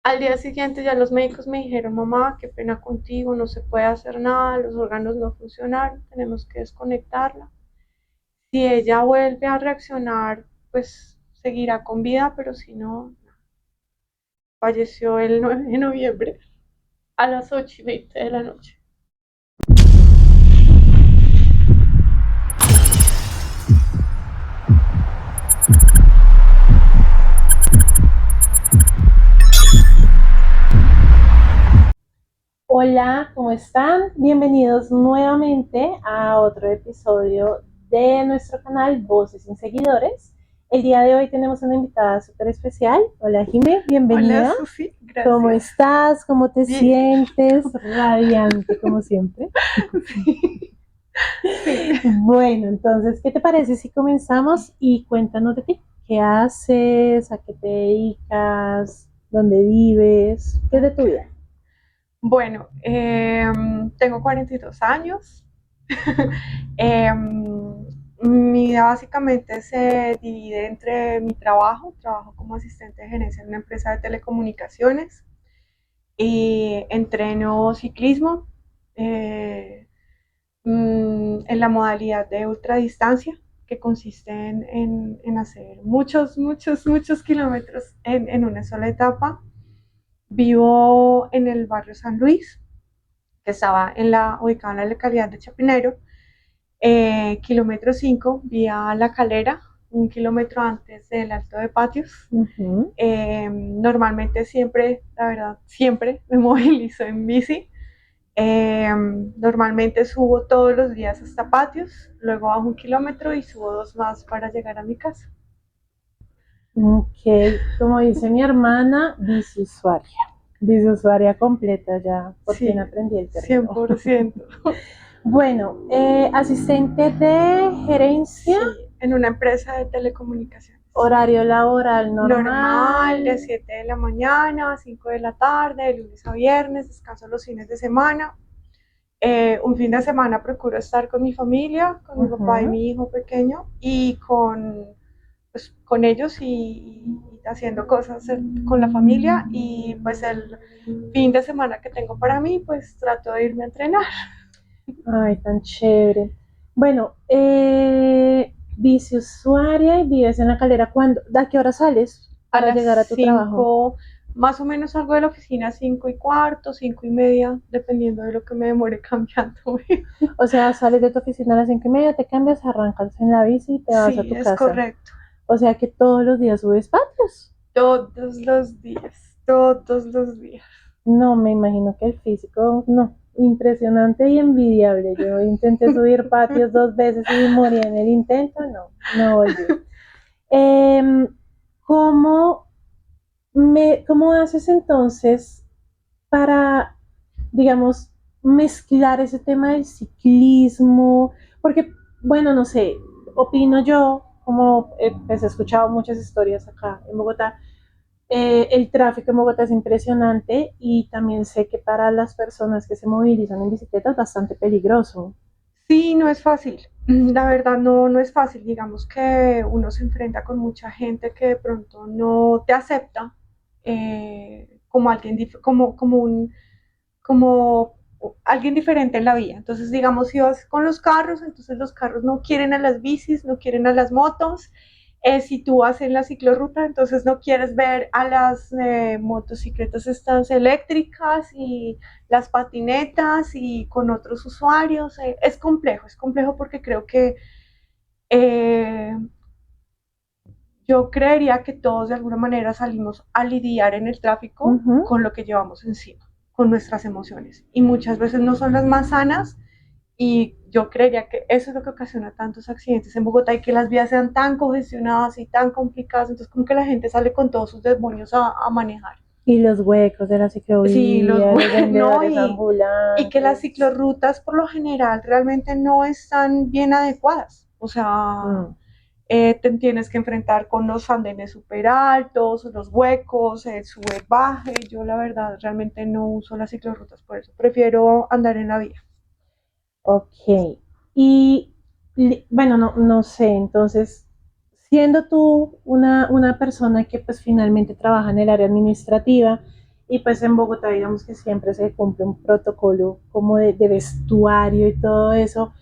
Al día siguiente ya los médicos me dijeron, mamá, qué pena contigo, no se puede hacer nada, los órganos no funcionaron, tenemos que desconectarla. Si ella vuelve a reaccionar, pues seguirá con vida, pero si no, falleció el 9 de noviembre a las 8:20 de la noche. Hola, ¿cómo están? Bienvenidos nuevamente a otro episodio de nuestro canal Voces sin Seguidores. El día de hoy tenemos una invitada súper especial. Hola, Jimé, Hola bienvenida. Susi, ¿Cómo gracias. estás? ¿Cómo te Bien. sientes? Radiante, como siempre. Sí, sí. Bueno, entonces, ¿qué te parece si comenzamos y cuéntanos de ti? ¿Qué haces? ¿A qué te dedicas? ¿Dónde vives? ¿Qué es de tu Okay. vida? Bueno, tengo 42 años. eh, Mi vida básicamente se divide entre mi trabajo como asistente de gerencia en una empresa de telecomunicaciones, y entreno ciclismo eh, en la modalidad de ultradistancia, que consiste en hacer muchos kilómetros en una sola etapa. Vivo en el barrio San Luis, que estaba ubicado en la localidad de Chapinero, kilómetro 5, vía La Calera, un kilómetro antes del Alto de Patios. Ujú. Normalmente siempre, la verdad, siempre me movilizo en bici. Normalmente subo todos los días hasta Patios, luego bajo un kilómetro y subo dos más para llegar a mi casa. Ok, como dice mi hermana, bisuaria completa, ya por fin Sí, aprendí el cien término. por ciento. Bueno, asistente de gerencia, Sí, en una empresa de telecomunicaciones. horario laboral Normal, de normal. 7 de la mañana a 5 de la tarde, de lunes a viernes, descanso los fines de semana. Un fin de semana procuro estar con mi familia, con mi papá y Ujú. mi hijo pequeño, y pues, con ellos y haciendo cosas con la familia. Y pues el fin de semana que tengo para mí, pues trato de irme a entrenar. Ay, tan chévere. Bueno, bisuaria y vives en La Calera. ¿Cuándo? ¿A qué hora sales A para las llegar a tu trabajo? 5, más o menos salgo de la oficina a 5:15, 5:30, dependiendo de lo que me demore cambiando. O sea, sales de tu oficina a las 5:30, te cambias, arrancas en la bici y te vas a Sí, tu es casa. correcto. O sea que todos los días subes patios. Todos los días, todos los días. No, me imagino que el físico, no, impresionante y envidiable. Yo intenté subir patios 2 veces y morí en el intento, no, no volví. Eh, ¿cómo, ¿Cómo haces entonces para, digamos, mezclar ese tema del ciclismo? Porque, bueno, no sé, opino yo, como pues, he escuchado muchas historias acá en Bogotá. El tráfico en Bogotá es impresionante y también sé que para las personas que se movilizan en bicicleta es bastante peligroso. Sí, no es fácil. La verdad no es fácil. Digamos que uno se enfrenta con mucha gente que de pronto no te acepta como alguien, como alguien diferente en la vida. Entonces, digamos, si vas con los carros, entonces los carros no quieren a las bicis, no quieren a las motos. Si tú vas en la ciclorruta, entonces no quieres ver a las motocicletas estas eléctricas y las patinetas y con otros usuarios. Es complejo porque creo que eh, yo creería que todos de alguna manera salimos a lidiar en el tráfico Ujú. con lo que llevamos encima, con nuestras emociones. Y muchas veces no son las más sanas, y yo creería que eso es lo que ocasiona tantos accidentes en Bogotá y que las vías sean tan congestionadas y tan complicadas. Entonces como que la gente sale con todos sus demonios a manejar. Y los huecos de la Sí, ciclovía, los no, vendedores y que las ambulantes. ciclorrutas por lo general realmente no están bien adecuadas. O sea, Mm. te tienes que enfrentar con los andenes súper altos, los huecos, el sube-baje. Yo la verdad realmente no uso las ciclorrutas por eso. Prefiero andar en la vía. Ok. Y bueno, no, no sé, entonces, siendo tú una persona que pues finalmente trabaja en el área administrativa Y pues en Bogotá, digamos que siempre se cumple un protocolo como de vestuario y todo eso.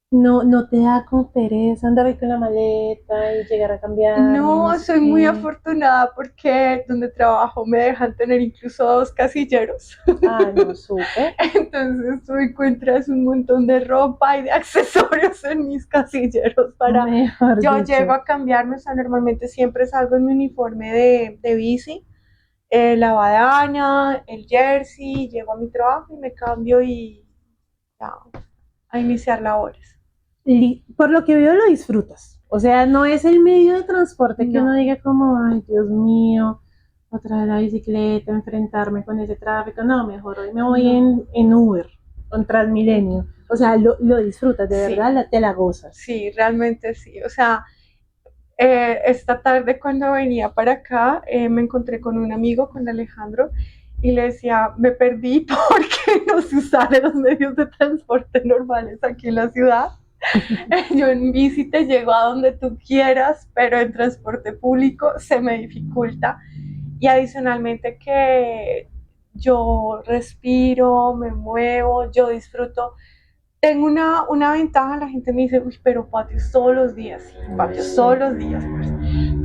No, no te da como pereza andar ahí con la maleta y llegar a cambiarme y no No, sé soy muy qué. afortunada porque donde trabajo me dejan tener incluso dos casilleros. Ah, no, súper. Entonces tú encuentras un montón de ropa y de accesorios en mis casilleros para... Mejor Yo llego dicho. a cambiarme, o sea, normalmente siempre salgo en mi uniforme de bici, la badana, el jersey, llego a mi trabajo y me cambio y ya, a iniciar labores. Por lo que veo lo disfrutas. O sea, no es el medio de transporte que uno No, diga como, ay, Dios mío, otra vez la bicicleta, enfrentarme con ese tráfico. No, mejor hoy me voy no, en Uber, en Transmilenio. O sea, lo disfrutas, de verdad, sí, te la gozas. sí, realmente sí. O sea, esta tarde cuando venía para acá me encontré con un amigo, con Alejandro, y le decía, me perdí porque no se usan los medios de transporte normales aquí en la ciudad. Yo en bici te llego a donde tú quieras, pero en transporte público se me dificulta. Y adicionalmente que yo respiro, me muevo, yo disfruto. Tengo una ventaja, la gente me dice, uy, pero patios todos los días, sí, Uy, patios todos sí. los días, pues.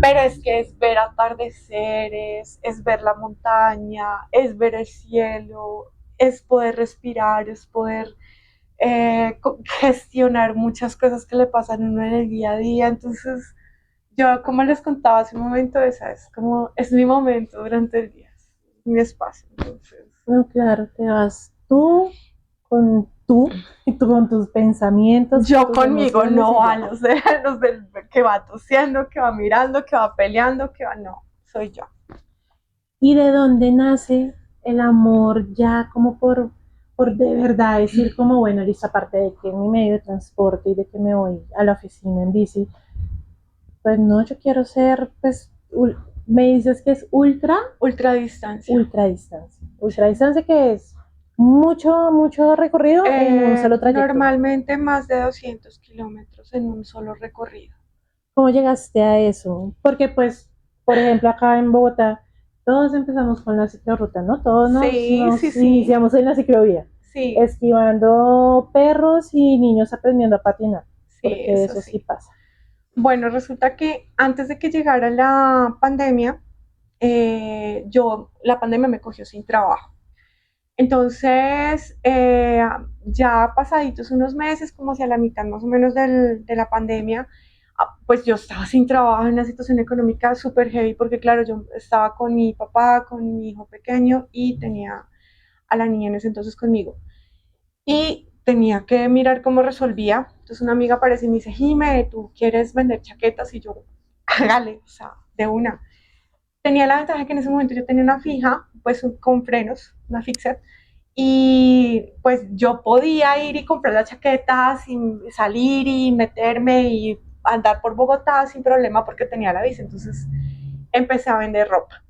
Pero es que es ver atardeceres, es ver la montaña, es ver el cielo, es poder respirar, es poder gestionar muchas cosas que le pasan a uno en el día a día. Entonces, yo, como les contaba hace un momento, esa es como, es mi momento durante el día, es mi espacio. Entonces, No, claro, te vas tú y tú con tus pensamientos, con yo tus conmigo emociones no y a ya. los, de, los del que va tosiendo, que va mirando, que va peleando, que va, no, soy yo. ¿Y de dónde nace el amor ya como por de verdad decir como, bueno, listo, aparte de que es mi medio de transporte y de que me voy a la oficina en bici, pues no, yo quiero ser, pues, me dices que es Ultradistancia. ultra distancia que es mucho, mucho recorrido en un solo trayecto. Normalmente más de 200 kilómetros en un solo recorrido. ¿Cómo llegaste a eso? Porque pues, por ejemplo, acá en Bogotá, todos empezamos con la ciclorruta, ¿no? Todos Sí, sí, nos sí, iniciamos en la ciclovía, sí, esquivando perros y niños aprendiendo a patinar, sí, porque eso eso sí sí. pasa. Bueno, resulta que antes de que llegara la pandemia, la pandemia me cogió sin trabajo. Entonces, ya pasaditos unos meses, como hacia la mitad más o menos de la pandemia, pues yo estaba sin trabajo en una situación económica súper heavy, porque claro, yo estaba con mi papá, con mi hijo pequeño y tenía a la niña en ese entonces conmigo. Y tenía que mirar cómo resolvía. Entonces una amiga aparece y me dice, Jime, ¿tú quieres vender chaquetas? Y yo, hágale, o sea, de una. Tenía la ventaja que en ese momento yo tenía una fija, pues con frenos, una fixed, y pues yo podía ir y comprar las chaquetas y salir y meterme y andar por Bogotá sin problema porque tenía la bici. Entonces empecé a vender ropa.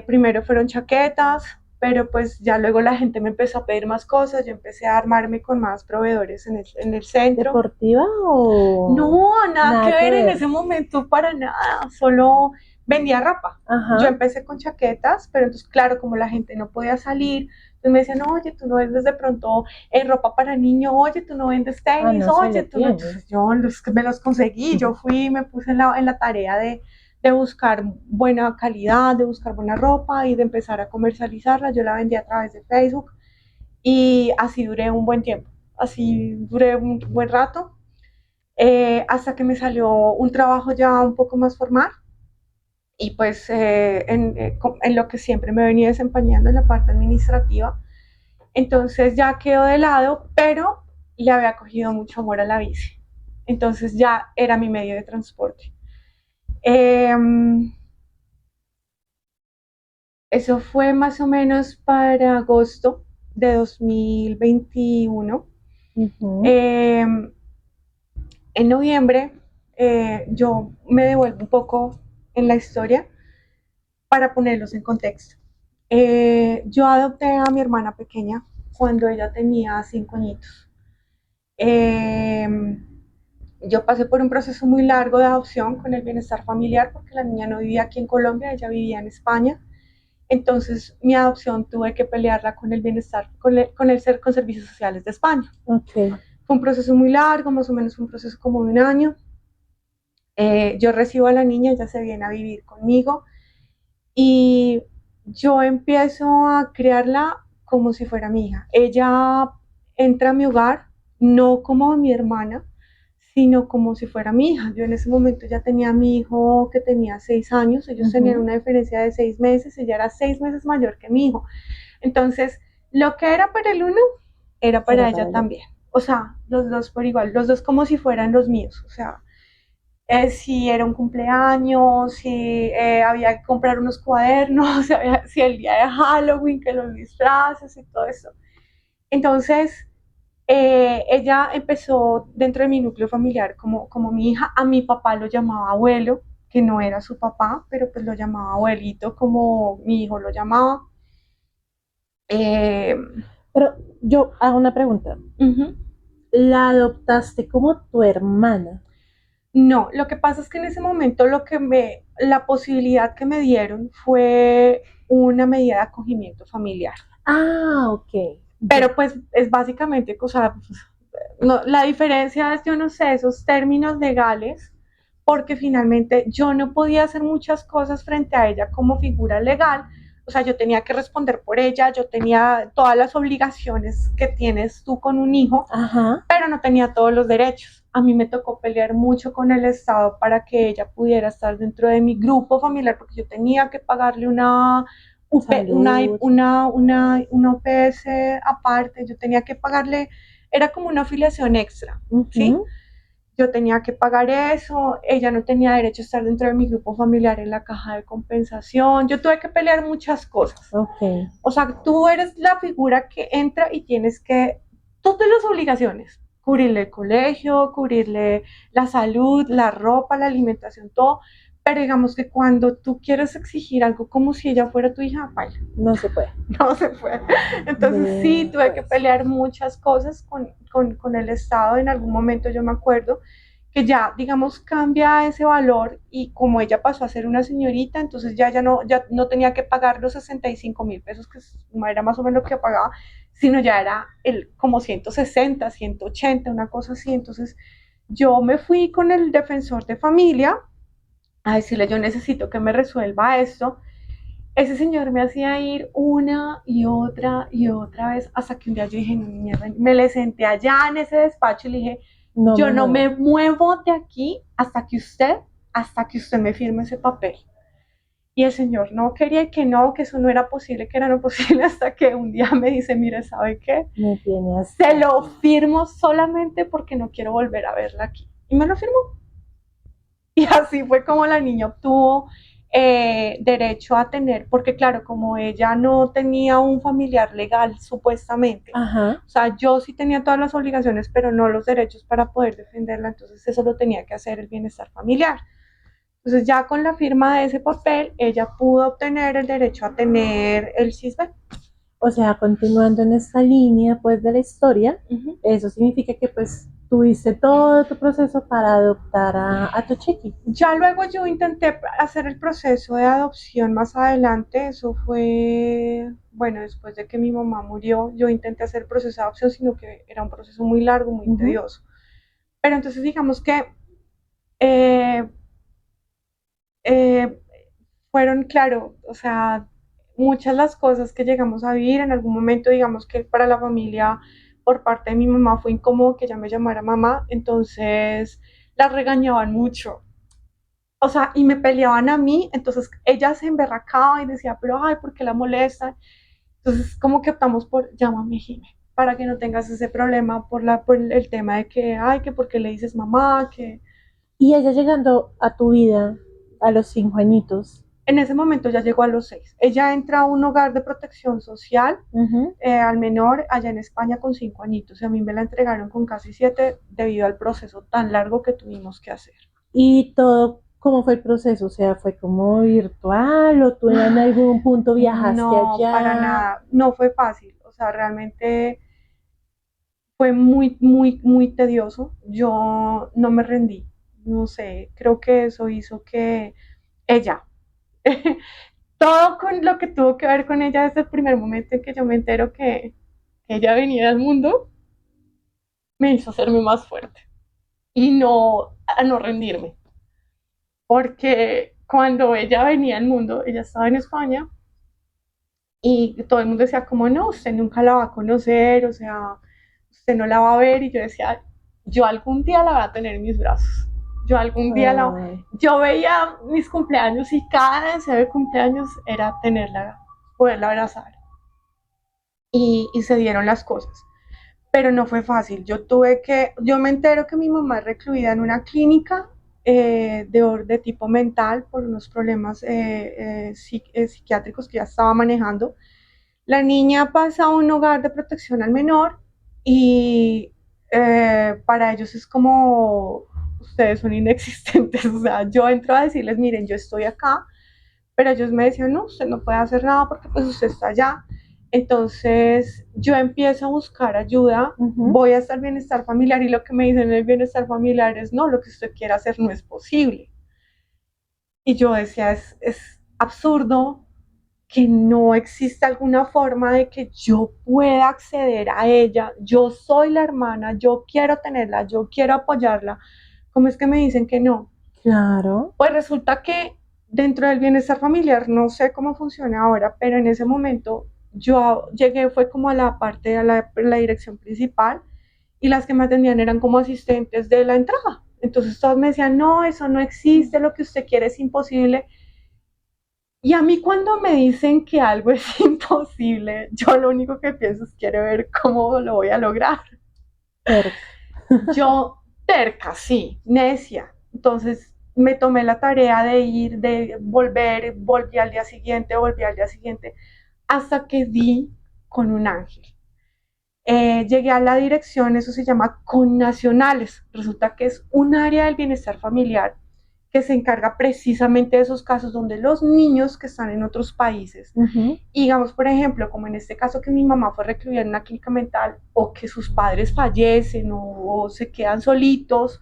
Primero fueron chaquetas, pero pues ya luego la gente me empezó a pedir más cosas, yo empecé a armarme con más proveedores en el centro. ¿Deportiva o No, nada que nada que ver en ver? ese momento para nada, solo vendía ropa. Yo Ajá. empecé con chaquetas, pero entonces claro, como la gente no podía salir, entonces me decían, oye, tú no vendes de pronto ropa para niño, oye, tú no vendes Ah, tenis, no se oye, le tú no, tiene. entonces yo me los conseguí, yo fui, me puse en la tarea de buscar buena calidad, de buscar buena ropa y de empezar a comercializarla. Yo la vendía a través de Facebook y así duré un buen tiempo, así duré un buen rato, hasta que me salió un trabajo ya un poco más formal y pues en lo que siempre me venía desempeñando en la parte administrativa. Entonces ya quedó de lado, pero le había cogido mucho amor a la bici. Entonces ya era mi medio de transporte. Eh, Eso fue más o menos para agosto de 2021. Ujú. Eh, en noviembre yo me devuelvo un poco en la historia para ponerlos en contexto. Yo adopté a mi hermana pequeña cuando ella tenía 5 añitos. Eh, yo pasé por un proceso muy largo de adopción con el bienestar familiar porque la niña no vivía aquí en Colombia, ella vivía en España. Entonces, mi adopción tuve que pelearla con el bienestar, con servicios sociales de España. Ok. Fue un proceso muy largo, más o menos un proceso como de un año. Yo recibo a la niña, ella se viene a vivir conmigo y yo empiezo a criarla como si fuera mi hija. Ella entra a mi hogar no como mi hermana, sino como si fuera mi hija. Yo en ese momento ya tenía a mi hijo que tenía 6 años, ellos tenían una diferencia de 6 meses, ella era 6 meses mayor que mi hijo. Entonces, lo que era para el uno, era para ella también. O sea, los dos por igual, los dos como si fueran los míos. O sea, si era un cumpleaños, si había que comprar unos cuadernos, si el día de Halloween, que los disfraces y todo eso. Entonces, ella empezó dentro de mi núcleo familiar como mi hija. A mi papá lo llamaba abuelo, que no era su papá, pero pues lo llamaba abuelito, como mi hijo lo llamaba. Eh, Pero yo hago una pregunta. uh-huh. ¿La adoptaste como tu hermana? No, lo que pasa es que en ese momento la posibilidad que me dieron fue una medida de acogimiento familiar. Ah, ok. Pero pues es básicamente, o sea, no, la diferencia es, yo no sé, esos términos legales, porque finalmente yo no podía hacer muchas cosas frente a ella como figura legal. O sea, yo tenía que responder por ella, yo tenía todas las obligaciones que tienes tú con un hijo, Ajá. pero no tenía todos los derechos. A mí me tocó pelear mucho con el Estado para que ella pudiera estar dentro de mi grupo familiar, porque yo tenía que pagarle una UPS aparte, yo tenía que pagarle, era como una afiliación extra, ¿sí? Yo tenía que pagar eso, ella no tenía derecho a estar dentro de mi grupo familiar en la caja de compensación, yo tuve que pelear muchas cosas. Ok. O sea, tú eres la figura que entra y tienes que, todas las obligaciones, cubrirle el colegio, cubrirle la salud, la ropa, la alimentación, todo, pero digamos que cuando tú quieres exigir algo como si ella fuera tu hija, baila. No se puede. No se puede. Entonces sí, tuve que pelear muchas cosas con el Estado. En algún momento yo me acuerdo que ya, digamos, cambia ese valor y como ella pasó a ser una señorita, entonces ya no tenía que pagar los 65.000 pesos, que era más o menos lo que pagaba, sino ya era como 160, 180, una cosa así. Entonces yo me fui con el defensor de familia a decirle, yo necesito que me resuelva esto. Ese señor me hacía ir una y otra vez hasta que un día yo dije, no, mierda, me le senté allá en ese despacho y le dije, No yo me no muevo. me muevo de aquí hasta que usted me firme ese papel. Y el señor no quería que no, que eso no era posible, que era no posible, hasta que un día me dice, mire, ¿sabe qué? Me tiene hasta Se lo aquí. firmo solamente porque no quiero volver a verla aquí. Y me lo firmó. Y así fue como la niña obtuvo derecho a tener, porque claro, como ella no tenía un familiar legal supuestamente, Ajá. o sea, yo sí tenía todas las obligaciones, pero no los derechos para poder defenderla, entonces eso lo tenía que hacer el bienestar familiar. Entonces ya con la firma de ese papel, ella pudo obtener el derecho a tener el CISBEN. O sea, continuando en esta línea, pues, de la historia, Uh-huh. eso significa que, pues, tuviste todo tu proceso para adoptar a tu chiqui. Ya luego yo intenté hacer el proceso de adopción más adelante, eso fue, bueno, después de que mi mamá murió, yo intenté hacer el proceso de adopción, sino que era un proceso muy largo, muy tedioso. Pero entonces digamos que eh, eh, fueron, claro, o sea, muchas las cosas que llegamos a vivir. En algún momento, digamos que para la familia, por parte de mi mamá, fue incómodo que ella me llamara mamá, entonces la regañaban mucho. O sea, y me peleaban a mí, entonces ella se emberracaba y decía, pero ay, ¿por qué la molestan? Entonces, como que optamos por, llámame Jime, para que no tengas ese problema por el tema de que, ay, que por qué le dices mamá, que Y ella llegando a tu vida a los 5 añitos. en ese momento ya llegó a los 6. Ella entra a un hogar de protección social al menor allá en España con 5 añitos. Y a mí me la entregaron con casi 7 debido al proceso tan largo que tuvimos que hacer. Y todo, ¿cómo fue el proceso? O sea, ¿fue como virtual o tú en algún punto viajaste No, para allá? nada, no fue fácil. O sea, realmente fue muy, muy, muy tedioso. Yo no me rendí. No sé, creo que eso hizo que ella todo con lo que tuvo que ver con ella desde el primer momento en que yo me entero que ella venía al mundo, me hizo hacerme más fuerte y no, a no rendirme. Porque cuando ella venía al mundo, ella estaba en España y todo el mundo decía como no, usted nunca la va a conocer, o sea, usted no la va a ver y yo decía, yo algún día la voy a tener en mis brazos, yo algún día la... Ay, Yo veía mis cumpleaños y cada deseo de cumpleaños era tenerla, poderla abrazar y se dieron las cosas. Pero no fue fácil, yo me entero que mi mamá es recluida en una clínica de tipo mental por unos problemas psiquiátricos que ya estaba manejando. La niña pasa a un hogar de protección al menor y para ellos es como ustedes son inexistentes. O sea, yo entro a decirles, miren, yo estoy acá, pero ellos me decían, no, usted no puede hacer nada porque pues usted está allá. Entonces yo empiezo a buscar ayuda, voy hasta el bienestar familiar y lo que me dicen en el bienestar familiar es, no, lo que usted quiere hacer no es posible. Y yo decía, es absurdo que no existe alguna forma de que yo pueda acceder a ella. Yo soy la hermana, yo quiero tenerla, yo quiero apoyarla. ¿Cómo es que me dicen que no? claro. Pues resulta que dentro del bienestar familiar, no sé cómo funciona ahora, pero en ese momento yo llegué, fue como a la parte de la dirección principal y las que me atendían eran como asistentes de la entrada. Entonces todos me decían, no, eso no existe, lo que usted quiere es imposible. Y a mí cuando me dicen que algo es imposible, yo lo único que pienso es quiero ver cómo lo voy a lograr. Cerca. Yo terca, sí, necia. Entonces me tomé la tarea de ir, de volver, volví al día siguiente, hasta que di con un ángel. Llegué a la dirección, eso se llama connacionales. Resulta que es un área del bienestar familiar que se encarga precisamente de esos casos donde los niños que están en otros países, digamos, por ejemplo, como en este caso que mi mamá fue recluida en una clínica mental o que sus padres fallecen o se quedan solitos,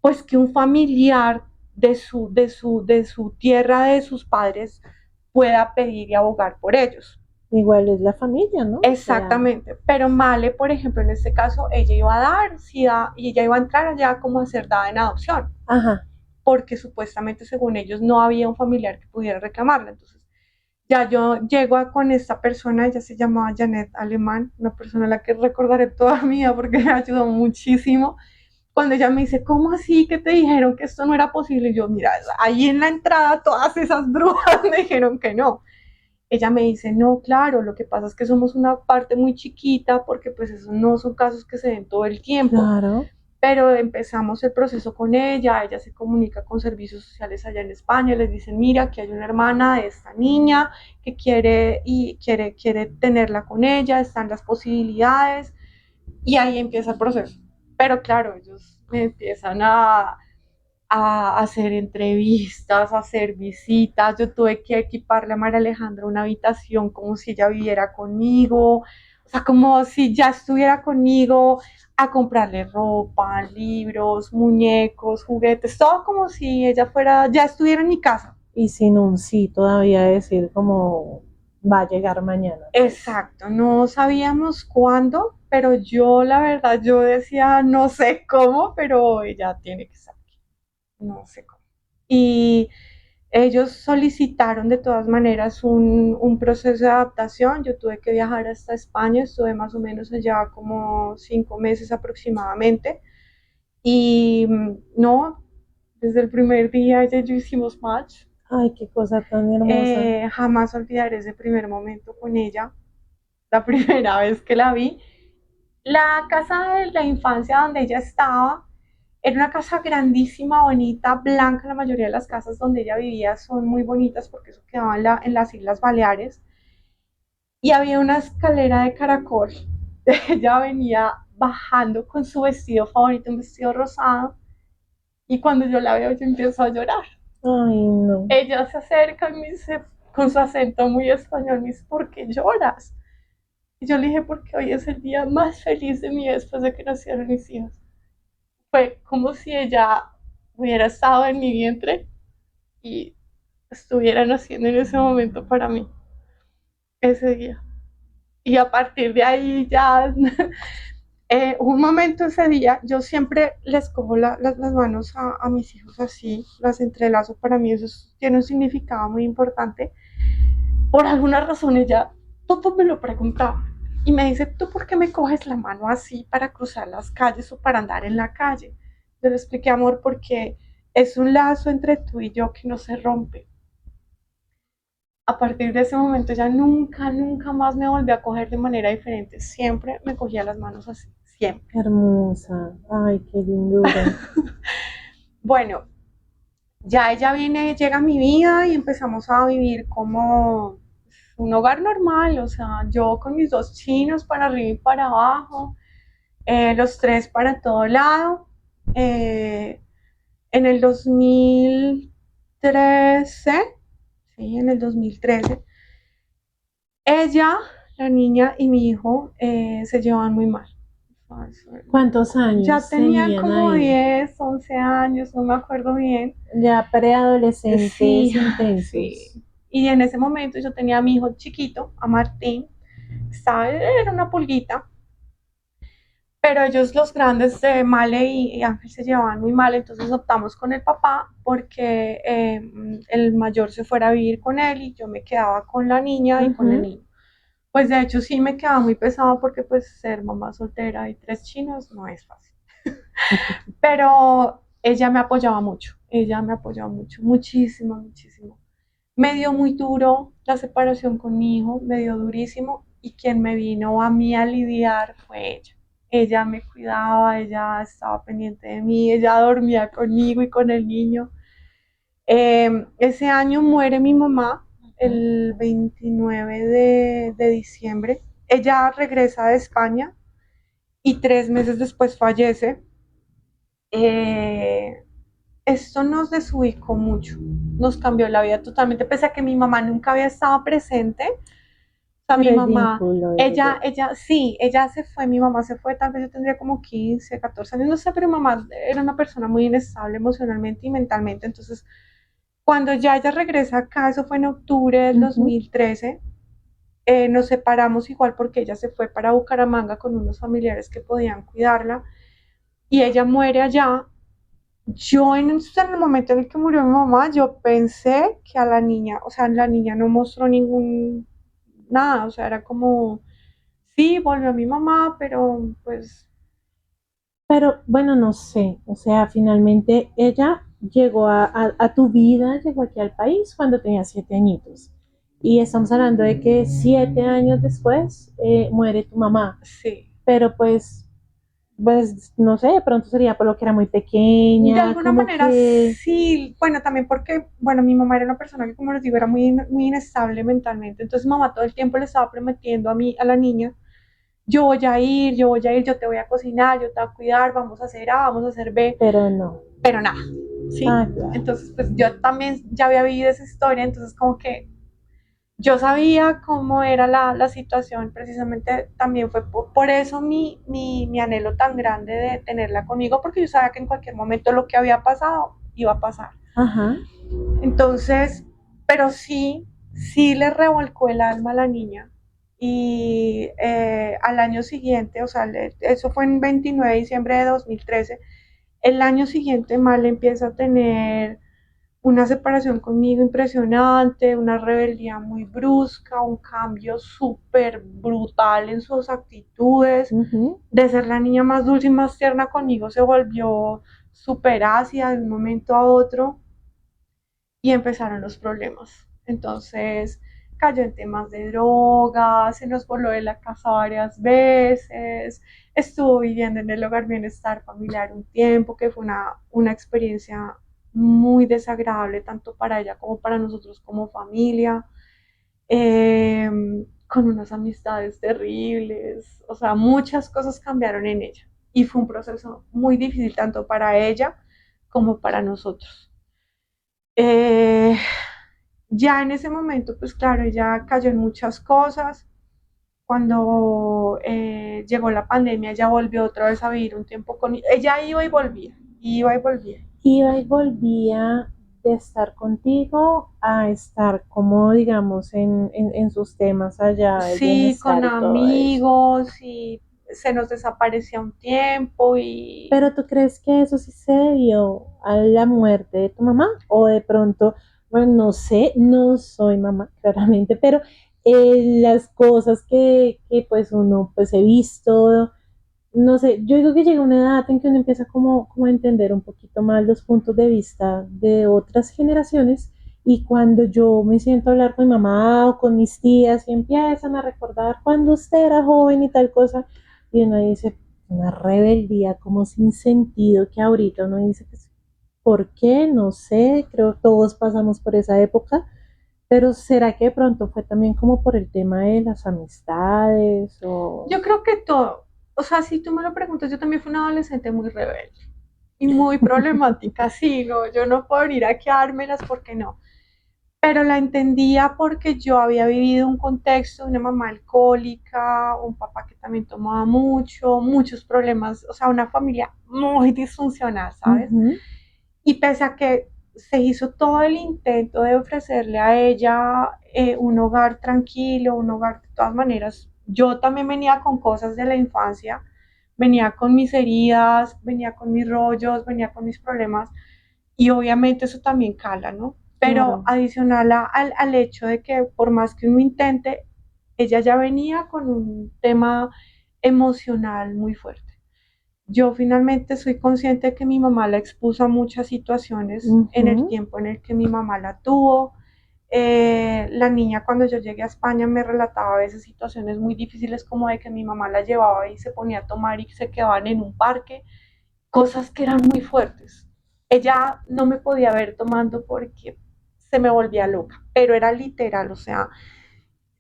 pues que un familiar de su tierra, de sus padres, pueda pedir y abogar por ellos. Igual es la familia, ¿no? O sea, Exactamente, pero Male, por ejemplo, en este caso, ella iba a dar, sí, y ella iba a entrar allá como a ser dada en adopción, ajá. porque supuestamente según ellos no había un familiar que pudiera reclamarla. Entonces, ya yo llego con esta persona, ella se llamaba Janet Alemán, una persona a la que recordaré toda mi vida porque me ayudó muchísimo. Cuando ella me dice, ¿cómo así que te dijeron que esto no era posible? Y yo, mira, ahí en la entrada todas esas brujas me dijeron que no. Ella me dice, no, claro, lo que pasa es que somos una parte muy chiquita porque pues esos no son casos que se den todo el tiempo, Claro. pero empezamos el proceso con ella se comunica con servicios sociales allá en España, les dicen, mira, que hay una hermana de esta niña que quiere tenerla con ella, están las posibilidades, y ahí empieza el proceso. Pero claro, ellos me empiezan a hacer entrevistas, a hacer visitas. Yo tuve que equiparle a María Alejandra una habitación como si ella viviera conmigo, o sea, como si ya estuviera conmigo, a comprarle ropa, libros, muñecos, juguetes, todo como si ella fuera, ya estuviera en mi casa. Y sin un sí todavía decir como va a llegar mañana, pues. Exacto, no sabíamos cuándo, pero yo la verdad, yo decía, no sé cómo, pero ella tiene que estar aquí, no sé cómo. Y ellos solicitaron de todas maneras un proceso de adaptación. Yo tuve que viajar hasta España, estuve más o menos allá como 5 meses aproximadamente. Y no, desde el primer día ella y yo hicimos match. Ay, qué cosa tan hermosa. Jamás olvidaré ese primer momento con ella, la primera vez que la vi. La casa de la infancia donde ella estaba era una casa grandísima, bonita, blanca. La mayoría de las casas donde ella vivía son muy bonitas porque eso quedaba en las Islas Baleares. Y había una escalera de caracol. Ella venía bajando con su vestido favorito, un vestido rosado. Y cuando yo la veo, yo empiezo a llorar. Ay, no. Ella se acerca y me dice, con su acento muy español, me dice, ¿por qué lloras? Y yo le dije, porque hoy es el día más feliz de mi vida después de que nacieron mis hijos. Fue como si ella hubiera estado en mi vientre y estuvieran haciendo en ese momento para mí, ese día. Y a partir de ahí ya, un momento ese día, yo siempre les cojo las manos a mis hijos así, las entrelazo, para mí eso tiene un significado muy importante. Por alguna razón ella todo me lo preguntaba y me dice, ¿tú por qué me coges la mano así para cruzar las calles o para andar en la calle? Yo le expliqué, amor, porque es un lazo entre tú y yo que no se rompe. A partir de ese momento ya nunca, nunca más me volví a coger de manera diferente. Siempre me cogía las manos así, siempre. Hermosa. Ay, qué lindura. Bueno, ya ella viene, llega a mi vida y empezamos a vivir como un hogar normal, o sea, yo con mis dos chinos para arriba y para abajo, los tres para todo lado. Eh, en el 2013, sí, en el 2013, ella, la niña y mi hijo se llevaban muy mal. ¿Cuántos Ya años tenían tenían como ahí? 10, 11 años, no me acuerdo bien. Ya preadolescentes Sí, sí. intensos. Y en ese momento yo tenía a mi hijo chiquito, a Martín, estaba, era una pulguita, pero ellos los grandes, Male y Ángel, se llevaban muy mal, entonces optamos con el papá porque el mayor se fuera a vivir con él y yo me quedaba con la niña y con el Ujú. niño. Pues de hecho sí me quedaba muy pesado porque pues ser mamá soltera y tres chinos no es fácil. Pero ella me apoyaba mucho, muchísimo, muchísimo. Me dio muy duro la separación con mi hijo, me dio durísimo y quien me vino a mí a lidiar fue ella. Ella me cuidaba, ella estaba pendiente de mí, ella dormía conmigo y con el niño. Ese año muere mi mamá el 29 de diciembre. Ella regresa de España y 3 meses después fallece. Eh, Esto nos desubicó mucho, nos cambió la vida totalmente, pese a que mi mamá nunca había estado presente. O sea, mi Pero el mamá, vínculo de ella, ellos. ella, sí, ella se fue, mi mamá se fue, tal vez yo tendría como 15, 14 años, no sé, pero mi mamá era una persona muy inestable emocionalmente y mentalmente, entonces cuando ya ella regresa acá, eso fue en octubre del Ujú. 2013, nos separamos igual porque ella se fue para Bucaramanga con unos familiares que podían cuidarla y ella muere allá. Yo en el momento en el que murió mi mamá, yo pensé que a la niña, o sea, la niña no mostró ningún, nada, o sea, era como, sí, volvió mi mamá, pero pues, Pero bueno, no sé, o sea, finalmente ella llegó a tu vida, llegó aquí al país cuando tenía 7 añitos. Y estamos hablando de que 7 años después muere tu mamá. sí. Pero pues, no sé, de pronto sería por lo que era muy De pequeña, alguna como manera que, sí, bueno, también porque, bueno, mi mamá era una persona que, como les digo, era muy, muy inestable mentalmente, entonces mamá todo el tiempo le estaba prometiendo a mí, a la niña, yo voy a ir, yo voy a ir, yo te voy a cocinar, yo te voy a cuidar, vamos a hacer A, vamos a hacer B, pero no. pero nada, ¿sí? Ah, claro. Entonces, pues yo también ya había vivido esa historia, entonces como que yo sabía cómo era la situación, precisamente también fue por eso mi anhelo tan grande de tenerla conmigo, porque yo sabía que en cualquier momento lo que había pasado iba a pasar. Ajá. Entonces, pero sí, sí le revolcó el alma a la niña. Y al año siguiente, o sea, eso fue en 29 de diciembre de 2013, el año siguiente Mal empieza a tener una separación conmigo impresionante, una rebeldía muy brusca, un cambio súper brutal en sus actitudes. Ujú. De ser la niña más dulce y más tierna conmigo, se volvió súper ácida de un momento a otro y empezaron los problemas. Entonces cayó en temas de drogas, se nos voló de la casa varias veces, estuvo viviendo en el hogar bienestar familiar un tiempo, que fue una experiencia muy desagradable tanto para ella como para nosotros como familia, eh, con unas amistades terribles, o sea, muchas cosas cambiaron en ella y fue un proceso muy difícil tanto para ella como para nosotros. Eh, ya en ese momento, pues claro, ella cayó en muchas cosas. Cuando llegó la pandemia, ella volvió otra vez a vivir un tiempo con... Ella iba y volvía, iba y volvía. Iba y volvía de estar contigo a estar como, digamos, en sus temas allá, el Sí, con bienestar y todo eso. amigos y se nos desaparecía un tiempo y Pero ¿tú crees que eso sí se debió a la muerte de tu mamá? O de pronto, bueno, no sé, no soy mamá, claramente, pero las cosas que pues uno pues he visto, no sé, yo digo que llega una edad en que uno empieza como a entender un poquito más los puntos de vista de otras generaciones y cuando yo me siento a hablar con mi mamá o con mis tías y empiezan a recordar cuando usted era joven y tal cosa, y uno dice, una rebeldía como sin sentido que ahorita uno dice, pues, ¿por qué? No sé, creo que todos pasamos por esa época, pero ¿será que de pronto fue también como por el tema de las amistades o... yo creo que todo, o sea, si tú me lo preguntas, yo también fui una adolescente muy rebelde y muy problemática, sí, no, yo no puedo venir a quedármelas porque no, pero la entendía porque yo había vivido un contexto de una mamá alcohólica, un papá que también tomaba mucho, muchos problemas, o sea, una familia muy disfuncional, ¿sabes? Ujú. Y pese a que se hizo todo el intento de ofrecerle a ella un hogar tranquilo, un hogar de todas maneras, yo también venía con cosas de la infancia, venía con mis heridas, venía con mis rollos, venía con mis problemas y obviamente eso también cala, ¿no? Pero Claro, adicional al hecho de que por más que uno intente, ella ya venía con un tema emocional muy fuerte. Yo finalmente soy consciente de que mi mamá la expuso a muchas situaciones en el ujú. tiempo en el que mi mamá la tuvo. La niña cuando yo llegué a España me relataba a veces situaciones muy difíciles como de que mi mamá la llevaba y se ponía a tomar y se quedaban en un parque, cosas que eran muy fuertes. Ella no me podía ver tomando porque se me volvía loca, pero era literal, o sea,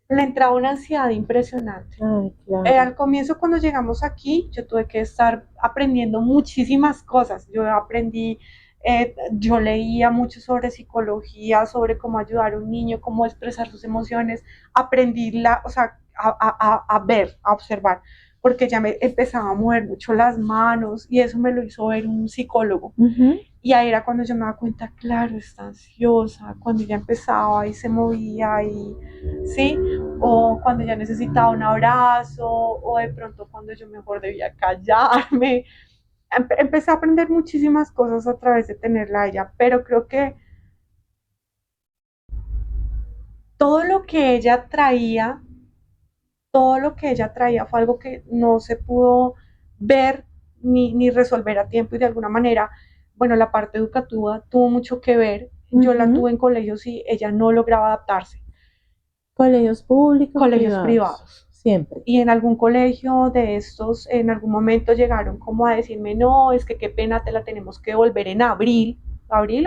le entraba una ansiedad impresionante. Ay, claro. Al comienzo cuando llegamos aquí, yo tuve que estar aprendiendo muchísimas cosas. Yo aprendí, yo leía mucho sobre psicología, sobre cómo ayudar a un niño, cómo expresar sus emociones. Aprendí, o sea, a ver, a observar, porque ya me empezaba a mover mucho las manos y eso me lo hizo ver un psicólogo. Ujú. Y ahí era cuando yo me daba cuenta, claro, está ansiosa, cuando ya empezaba y se movía y, ¿sí? O cuando ya necesitaba un abrazo, o de pronto cuando yo mejor debía callarme. Empecé a aprender muchísimas cosas a través de tenerla a ella, pero creo que todo lo que ella traía, todo lo que ella traía fue algo que no se pudo ver ni resolver a tiempo y de alguna manera, bueno, la parte educativa tuvo mucho que ver. Yo la Ujú. tuve en colegios y ella no lograba adaptarse. Colegios públicos, Colegios privados, privados. siempre. Y en algún colegio de estos, en algún momento llegaron como a decirme, no, es que qué pena, te la tenemos que devolver en abril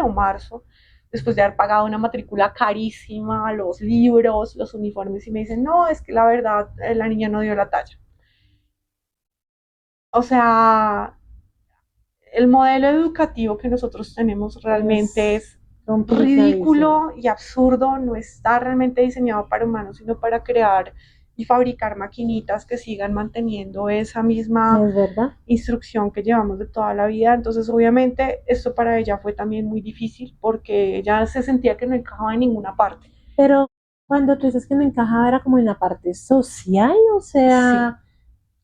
o marzo, después de haber pagado una matrícula carísima, los libros, los uniformes, y me dicen, no, es que la verdad, la niña no dio la talla. O sea, el modelo educativo que nosotros tenemos realmente Es es complicadísimo. ridículo y absurdo, no está realmente diseñado para humanos, sino para crear y fabricar maquinitas que sigan manteniendo esa misma Es verdad. instrucción que llevamos de toda la vida. Entonces, obviamente, esto para ella fue también muy difícil porque ella se sentía que no encajaba en ninguna parte. Pero cuando tú dices que no encajaba era como en la parte social, o Sí, sea,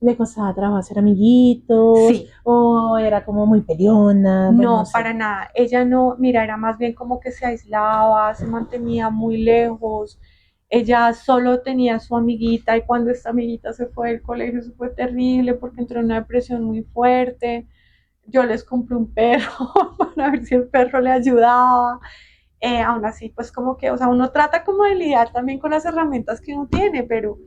le costaba trabajo hacer amiguitos, sí, o era como muy peleona, bueno, no no, sé. para nada. Ella no, mira, era más bien como que se aislaba, se mantenía muy lejos. Ella solo tenía su amiguita y cuando esta amiguita se fue del colegio, eso fue terrible porque entró en una depresión muy fuerte. Yo les compré un perro para ver si el perro le ayudaba. Aún así, pues como que, o sea, uno trata como de lidiar también con las herramientas que uno tiene, pero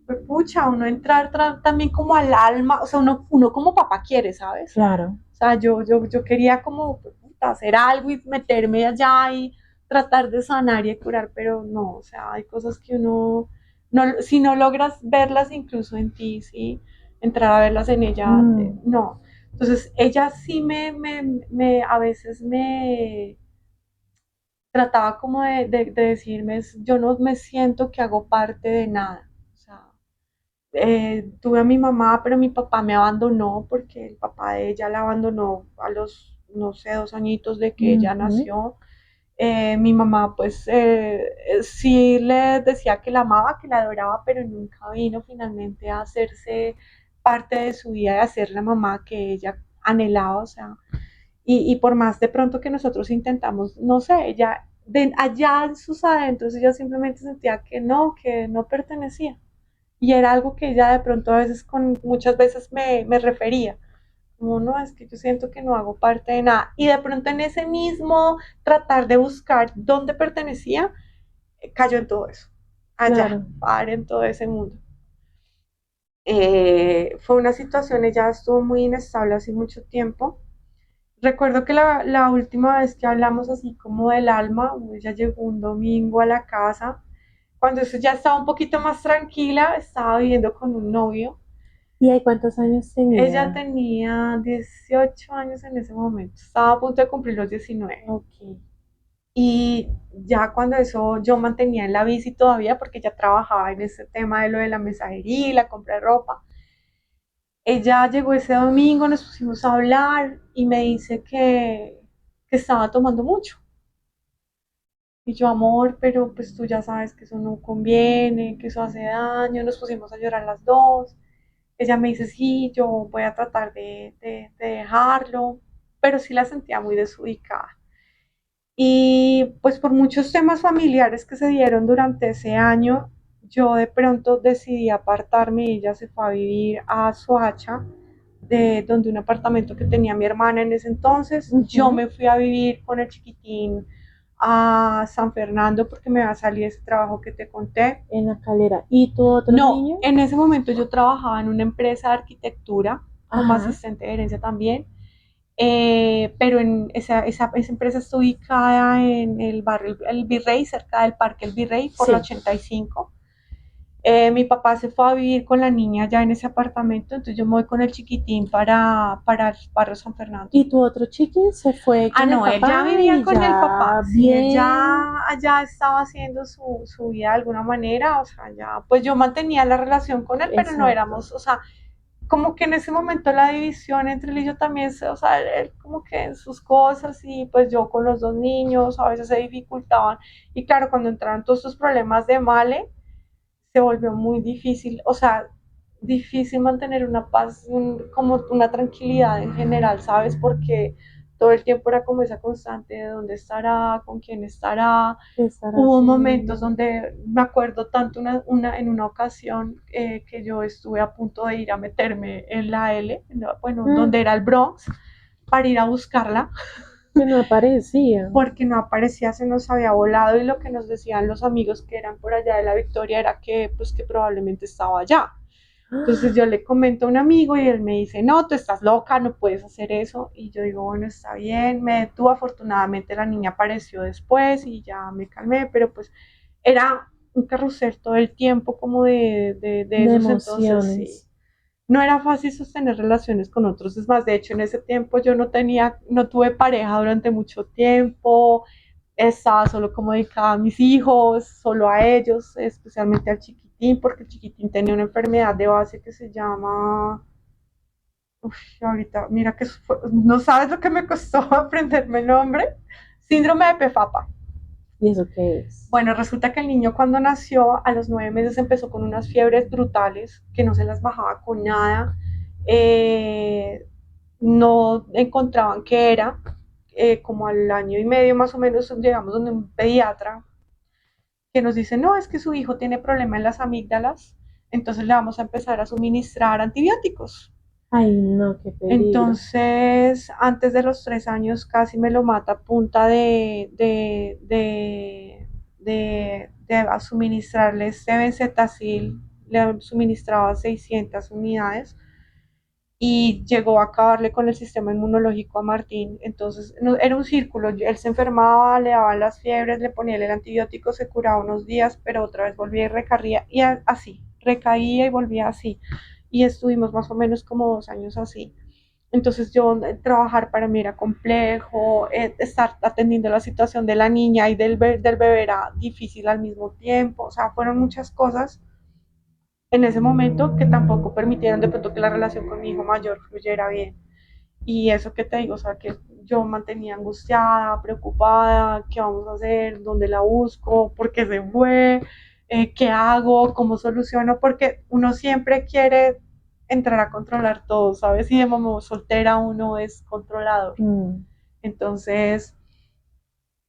pues, pucha, uno entrar también como al alma, o sea, uno como papá quiere, ¿sabes? Claro. O sea, yo quería como puta, hacer algo y meterme allá y tratar de sanar y de curar, pero no, o sea, hay cosas que uno, no, si no logras verlas incluso en ti, ¿sí? Entrar a verlas en ella, Mm, no. Entonces, ella sí a veces me trataba como de decirme, yo no me siento que hago parte de nada. O sea, tuve a mi mamá, pero mi papá me abandonó porque el papá de ella la abandonó a los, no sé, 2 añitos de que ella ujú. nació. Mi mamá pues sí le decía que la amaba, que la adoraba, pero nunca vino finalmente a hacerse parte de su vida, de hacer la mamá que ella anhelaba, o sea, y por más de pronto que nosotros intentamos, no sé, ella de allá en sus adentros, ella simplemente sentía que no pertenecía. Y era algo que ella de pronto a veces, muchas veces me refería, como no, es que yo siento que no hago parte de nada. Y de pronto en ese mismo tratar de buscar dónde pertenecía, cayó en todo eso, allá, Claro. para en todo ese mundo. Fue una situación, ella estuvo muy inestable hace mucho tiempo. Recuerdo que la última vez que hablamos así como del alma, ella llegó un domingo a la casa, cuando eso ya estaba un poquito más tranquila, estaba viviendo con un novio. ¿Y ahí cuántos años Ella tenía? tenía 18 años en ese momento, estaba a punto de cumplir los 19. Ok. Y ya cuando eso yo mantenía en la bici todavía, porque ya trabajaba en ese tema de lo de la mensajería y la compra de ropa. Ella llegó ese domingo, nos pusimos a hablar y me dice que estaba tomando mucho. Y yo, amor, pero pues tú ya sabes que eso no conviene, que eso hace daño. Nos pusimos a llorar las dos. Ella me dice, sí, yo voy a tratar de dejarlo, pero sí la sentía muy desubicada. Y pues por muchos temas familiares que se dieron durante ese año, yo de pronto decidí apartarme y ella se fue a vivir a Soacha, de donde un apartamento que tenía mi hermana en ese entonces. Yo Ujú. me fui a vivir con el chiquitín a San Fernando porque me va a salir ese trabajo que te conté. En la Calera. ¿Y tu otro No, niño? en ese momento yo trabajaba en una empresa de arquitectura como Ajá. asistente de gerencia también, pero esa empresa está ubicada en el barrio El Virrey, cerca del Parque El Virrey, por la Sí. 85. Mi papá se fue a vivir con la niña ya en ese apartamento, entonces yo me voy con el chiquitín para el barrio San Fernando. ¿Y tu otro chiqui se fue Ah, con el no, él ya papá vivía y con el papá, ya sí, él bien? ya allá estaba haciendo su vida de alguna manera, o sea, ya, pues yo mantenía la relación con él, pero no Exacto. éramos, o sea, como que en ese momento la división entre él y yo también, o sea, él como que en sus cosas y pues yo con los dos niños a veces se dificultaban. Y claro, cuando entraron todos estos problemas de Male, se volvió muy difícil, o sea, difícil mantener una paz, como una tranquilidad en general, ¿sabes? Porque todo el tiempo era como esa constante de dónde estará, con quién estará. ¿Qué estará Hubo momentos haciendo? donde me acuerdo tanto en una ocasión que yo estuve a punto de ir a meterme en la L, bueno, Mm, donde era el Bronx, para ir a buscarla, que no aparecía. porque no aparecía, se nos había volado y lo que nos decían los amigos que eran por allá de la Victoria era que, pues, que probablemente estaba allá. Entonces yo le comento a un amigo y él me dice, no, tú estás loca, no puedes hacer eso. Y yo digo, bueno, está bien, me detuvo, afortunadamente la niña apareció después y ya me calmé, pero pues era un carrusel todo el tiempo como de De esos entonces, sí. emociones. No era fácil sostener relaciones con otros, es más, de hecho en ese tiempo yo no tuve pareja durante mucho tiempo, estaba solo como dedicada a mis hijos, solo a ellos, especialmente al chiquitín, porque el chiquitín tenía una enfermedad de base que se llama, uf, ahorita, mira que no sabes lo que me costó aprenderme el nombre, síndrome de PFAPA. ¿Y eso qué es? Bueno, resulta que el niño cuando nació a los 9 meses empezó con unas fiebres brutales que no se las bajaba con nada, eh, no encontraban qué era, como al año y medio más o menos llegamos donde un pediatra que nos dice, no, es que su hijo tiene problema en las amígdalas, entonces le vamos a empezar a suministrar antibióticos. Ay, no, qué peligro. Entonces, antes de los 3 años casi me lo mata a punta de suministrarle este benzetacil, le suministraba 600 unidades y llegó a acabarle con el sistema inmunológico a Martín. Entonces, no, era un círculo, él se enfermaba, le daban las fiebres, le ponían el antibiótico, se curaba unos días, pero otra vez volvía y recaía, y así, recaía y volvía así. Y estuvimos más o menos como 2 años así. Entonces yo trabajar para mí era complejo, estar atendiendo la situación de la niña y del bebé era difícil al mismo tiempo, o sea, fueron muchas cosas en ese momento que tampoco permitieron de pronto que la relación con mi hijo mayor fluyera bien. Y eso que te digo, o sea, que yo mantenía angustiada, preocupada, ¿qué vamos a hacer? ¿Dónde la busco? ¿Por qué se fue? ¿Qué hago? ¿Cómo soluciono? Porque uno siempre quiere entrar a controlar todo, ¿sabes? Y de mamá soltera uno es controlador. Entonces,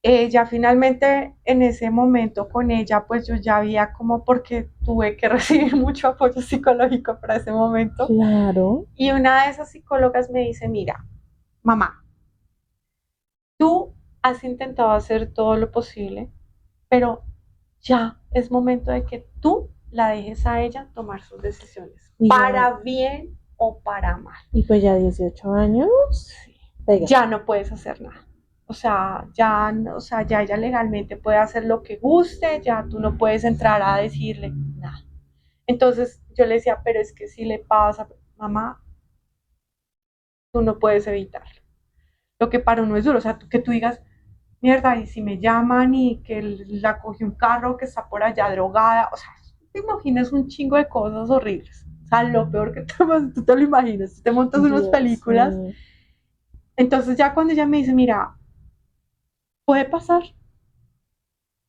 ya finalmente en ese momento con ella, pues yo ya había como porque tuve que recibir mucho apoyo psicológico para ese momento. Claro. Y una de esas psicólogas me dice, mira, mamá, tú has intentado hacer todo lo posible, pero ya es momento de que tú la dejes a ella tomar sus decisiones, para bien o para mal. Y pues ya 18 años, sí. Ya no puedes hacer nada. O sea, ya ella legalmente puede hacer lo que guste, ya tú no puedes entrar a decirle nada. Entonces yo le decía, pero es que si le pasa, mamá, tú no puedes evitarlo. Lo que para uno es duro, o sea, que tú digas, mierda, y si me llaman y que la cogió un carro que está por allá drogada, o sea, te imaginas un chingo de cosas horribles. O sea, lo peor que tú te lo imaginas, tú te montas unas películas. Entonces ya cuando ella me dice, mira, puede pasar,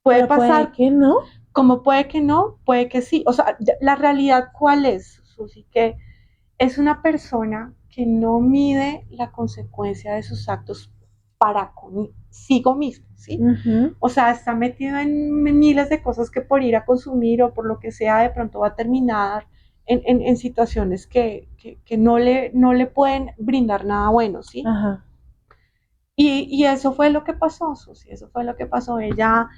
puede pasar, puede que no. como puede que no, puede que sí. O sea, la realidad, ¿cuál es, Susi? Que es una persona que no mide la consecuencia de sus actos para consigo mismo, ¿sí? O sea, está metido en miles de cosas que por ir a consumir o por lo que sea, de pronto va a terminar en situaciones que no le pueden brindar nada bueno, ¿sí? Ajá. Y eso fue lo que pasó, Susi, eso fue lo que pasó. Ella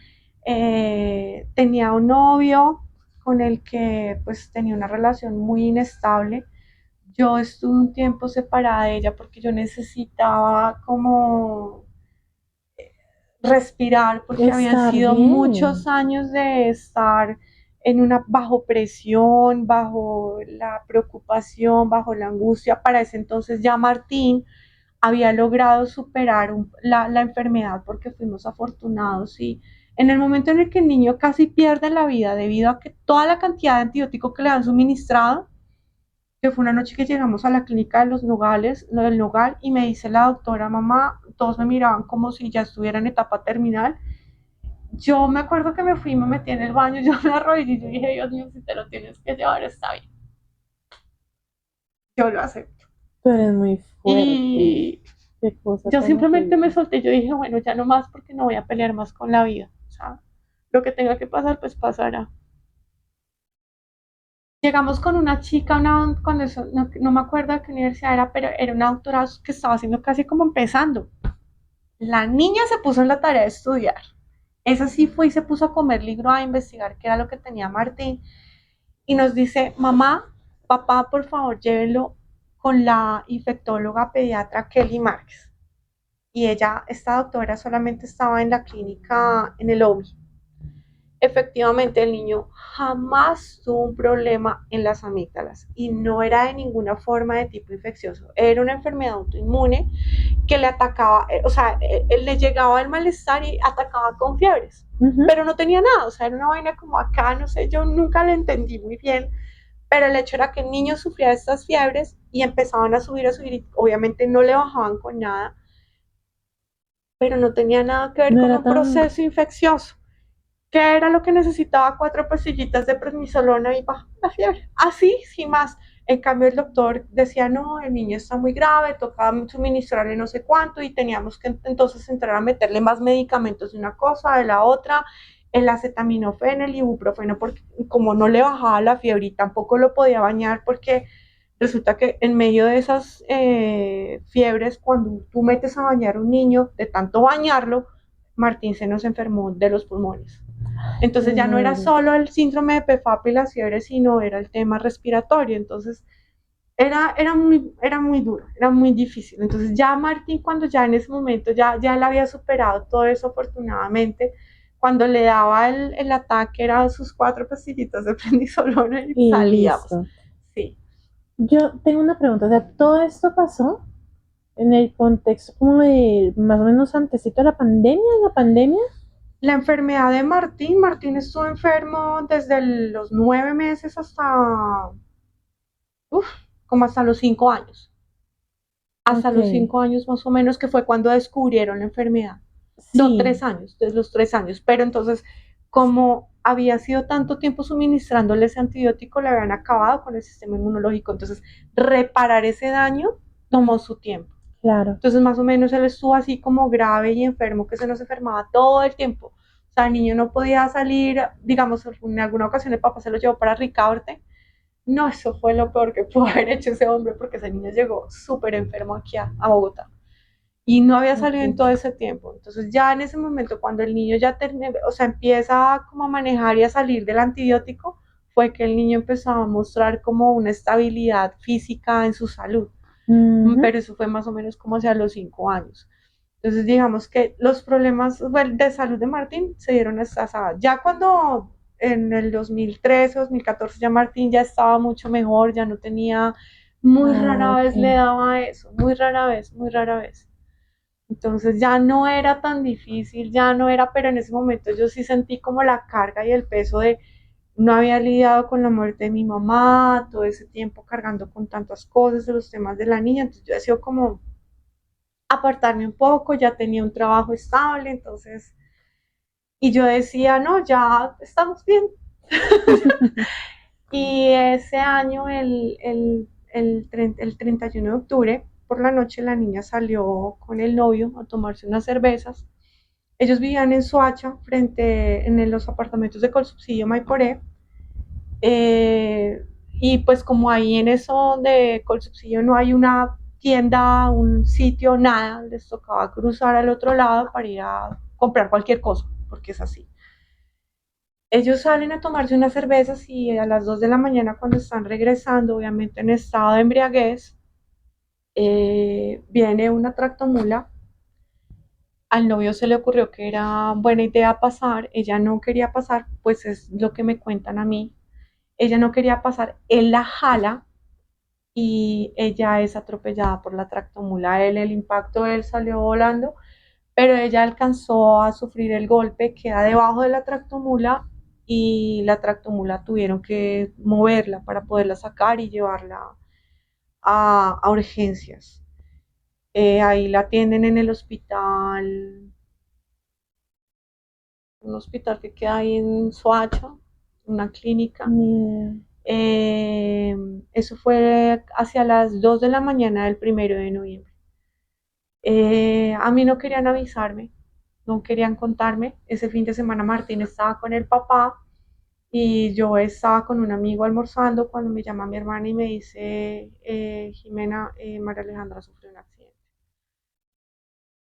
tenía un novio con el que pues tenía una relación muy inestable. Yo estuve un tiempo separada de ella porque yo necesitaba como respirar porque habían sido bien. muchos años de estar en una bajo presión, bajo la preocupación, bajo la angustia. Para ese entonces ya Martín había logrado superar la enfermedad porque fuimos afortunados y en el momento en el que el niño casi pierde la vida debido a que toda la cantidad de antibiótico que le han suministrado, que fue una noche que llegamos a la clínica de los Nogales, lo del Nogal, y me dice la doctora, mamá, todos me miraban como si ya estuviera en etapa terminal. Yo me acuerdo que me fui, me metí en el baño, yo me arrodillé y yo dije, Dios mío, si te lo tienes que llevar, está bien. Yo lo acepto. Tú eres muy fuerte. Y qué cosa yo simplemente horrible. me solté, yo dije, bueno, ya no más porque no voy a pelear más con la vida. O sea, lo que tenga que pasar, pues pasará. Llegamos con una chica, cuando eso, no me acuerdo de qué universidad era, pero era una doctora que estaba haciendo casi como empezando. La niña se puso en la tarea de estudiar. Esa sí fue y se puso a comer libro a investigar qué era lo que tenía Martín. Y nos dice, mamá, papá, por favor, llévenlo con la infectóloga pediatra Kelly Márquez. Y ella, esta doctora, solamente estaba en la clínica, en el OMI. Efectivamente, el niño jamás tuvo un problema en las amígdalas y no era de ninguna forma de tipo infeccioso. Era una enfermedad autoinmune que le atacaba, o sea, le llegaba el malestar y atacaba con fiebres, pero no tenía nada, o sea, era una vaina como acá, no sé, yo nunca la entendí muy bien, pero el hecho era que el niño sufría de estas fiebres y empezaban a subir, y obviamente no le bajaban con nada, pero no tenía nada que ver con un proceso infeccioso. ¿Qué era lo que necesitaba? 4 pastillitas de prednisolona y baja la fiebre. Así, sin más. En cambio, el doctor decía, no, el niño está muy grave, tocaba suministrarle no sé cuánto y teníamos que entonces entrar a meterle más medicamentos de una cosa, de la otra, el acetaminofén, el ibuprofeno, porque como no le bajaba la fiebre y tampoco lo podía bañar porque resulta que en medio de esas fiebres, cuando tú metes a bañar a un niño, de tanto bañarlo, Martín se nos enfermó de los pulmones. Entonces ya no era solo el síndrome de PFAP y las fiebres, sino era el tema respiratorio. Entonces era muy duro, era muy difícil. Entonces ya Martín, cuando ya en ese momento ya él había superado todo eso afortunadamente, cuando le daba el ataque eran sus 4 pastillitas de prednisolona y salíamos. Listo. Sí. Yo tengo una pregunta, o sea, todo esto pasó en el contexto como de más o menos antesito de la pandemia. La enfermedad de Martín estuvo enfermo desde los 9 meses hasta, como hasta los 5 años. hasta Ok, los 5 años más o menos, que fue cuando descubrieron la enfermedad. No, sí, 3 años, desde los 3 años. Pero entonces, como había sido tanto tiempo suministrándole ese antibiótico, le habían acabado con el sistema inmunológico. Entonces, reparar ese daño mm, tomó su tiempo. claro. Entonces, más o menos él estuvo así como grave y enfermo, que se nos enfermaba todo el tiempo. O sea, el niño no podía salir, digamos, en alguna ocasión el papá se lo llevó para Ricaurte. No, eso fue lo peor que pudo haber hecho ese hombre, porque ese niño llegó súper enfermo aquí a Bogotá y no había salido en todo Ok. ese tiempo. Entonces ya en ese momento, cuando el niño ya o sea, empieza como a manejar y a salir del antibiótico, fue que el niño empezó a mostrar como una estabilidad física en su salud. Ujú. Pero eso fue más o menos como hacia los 5 años. Entonces digamos que los problemas, bueno, de salud de Martín se dieron hasta esa edad. Ya cuando en el 2013, 2014 ya Martín ya estaba mucho mejor, ya no tenía, muy Ah, rara ok. vez le daba eso, muy rara vez, muy rara vez. Entonces ya no era tan difícil, ya no era, pero en ese momento yo sí sentí como la carga y el peso de no había lidiado con la muerte de mi mamá, todo ese tiempo cargando con tantas cosas de los temas de la niña, entonces yo he sido como apartarme un poco, ya tenía un trabajo estable, entonces, y yo decía, no, ya estamos bien. Y ese año, el 31 de octubre, por la noche, la niña salió con el novio a tomarse unas cervezas. Ellos vivían en Soacha, frente en los apartamentos de Colsubsidio Maiporé. Y pues como ahí en eso de Colsubsidio no hay una tienda, un sitio, nada, les tocaba cruzar al otro lado para ir a comprar cualquier cosa, porque es así. Ellos salen a tomarse unas cervezas y a las 2 de la mañana cuando están regresando, obviamente en estado de embriaguez, viene una tractomula. Al novio se le ocurrió que era buena idea pasar, ella no quería pasar, pues es lo que me cuentan a mí. Ella no quería pasar, él la jala y ella es atropellada por la tractomula. Él, el impacto, él salió volando, pero ella alcanzó a sufrir el golpe, queda debajo de la tractomula y la tractomula tuvieron que moverla para poderla sacar y llevarla a urgencias. Ahí la atienden en el hospital, un hospital que queda ahí en Soacha, una clínica. Ni Eh, Eso fue hacia las 2 de la mañana del 1 de noviembre. A mí no querían avisarme, no querían contarme. Ese fin de semana Martín estaba con el papá y yo estaba con un amigo almorzando cuando me llama mi hermana y me dice, Jimena, María Alejandra sufrió un accidente.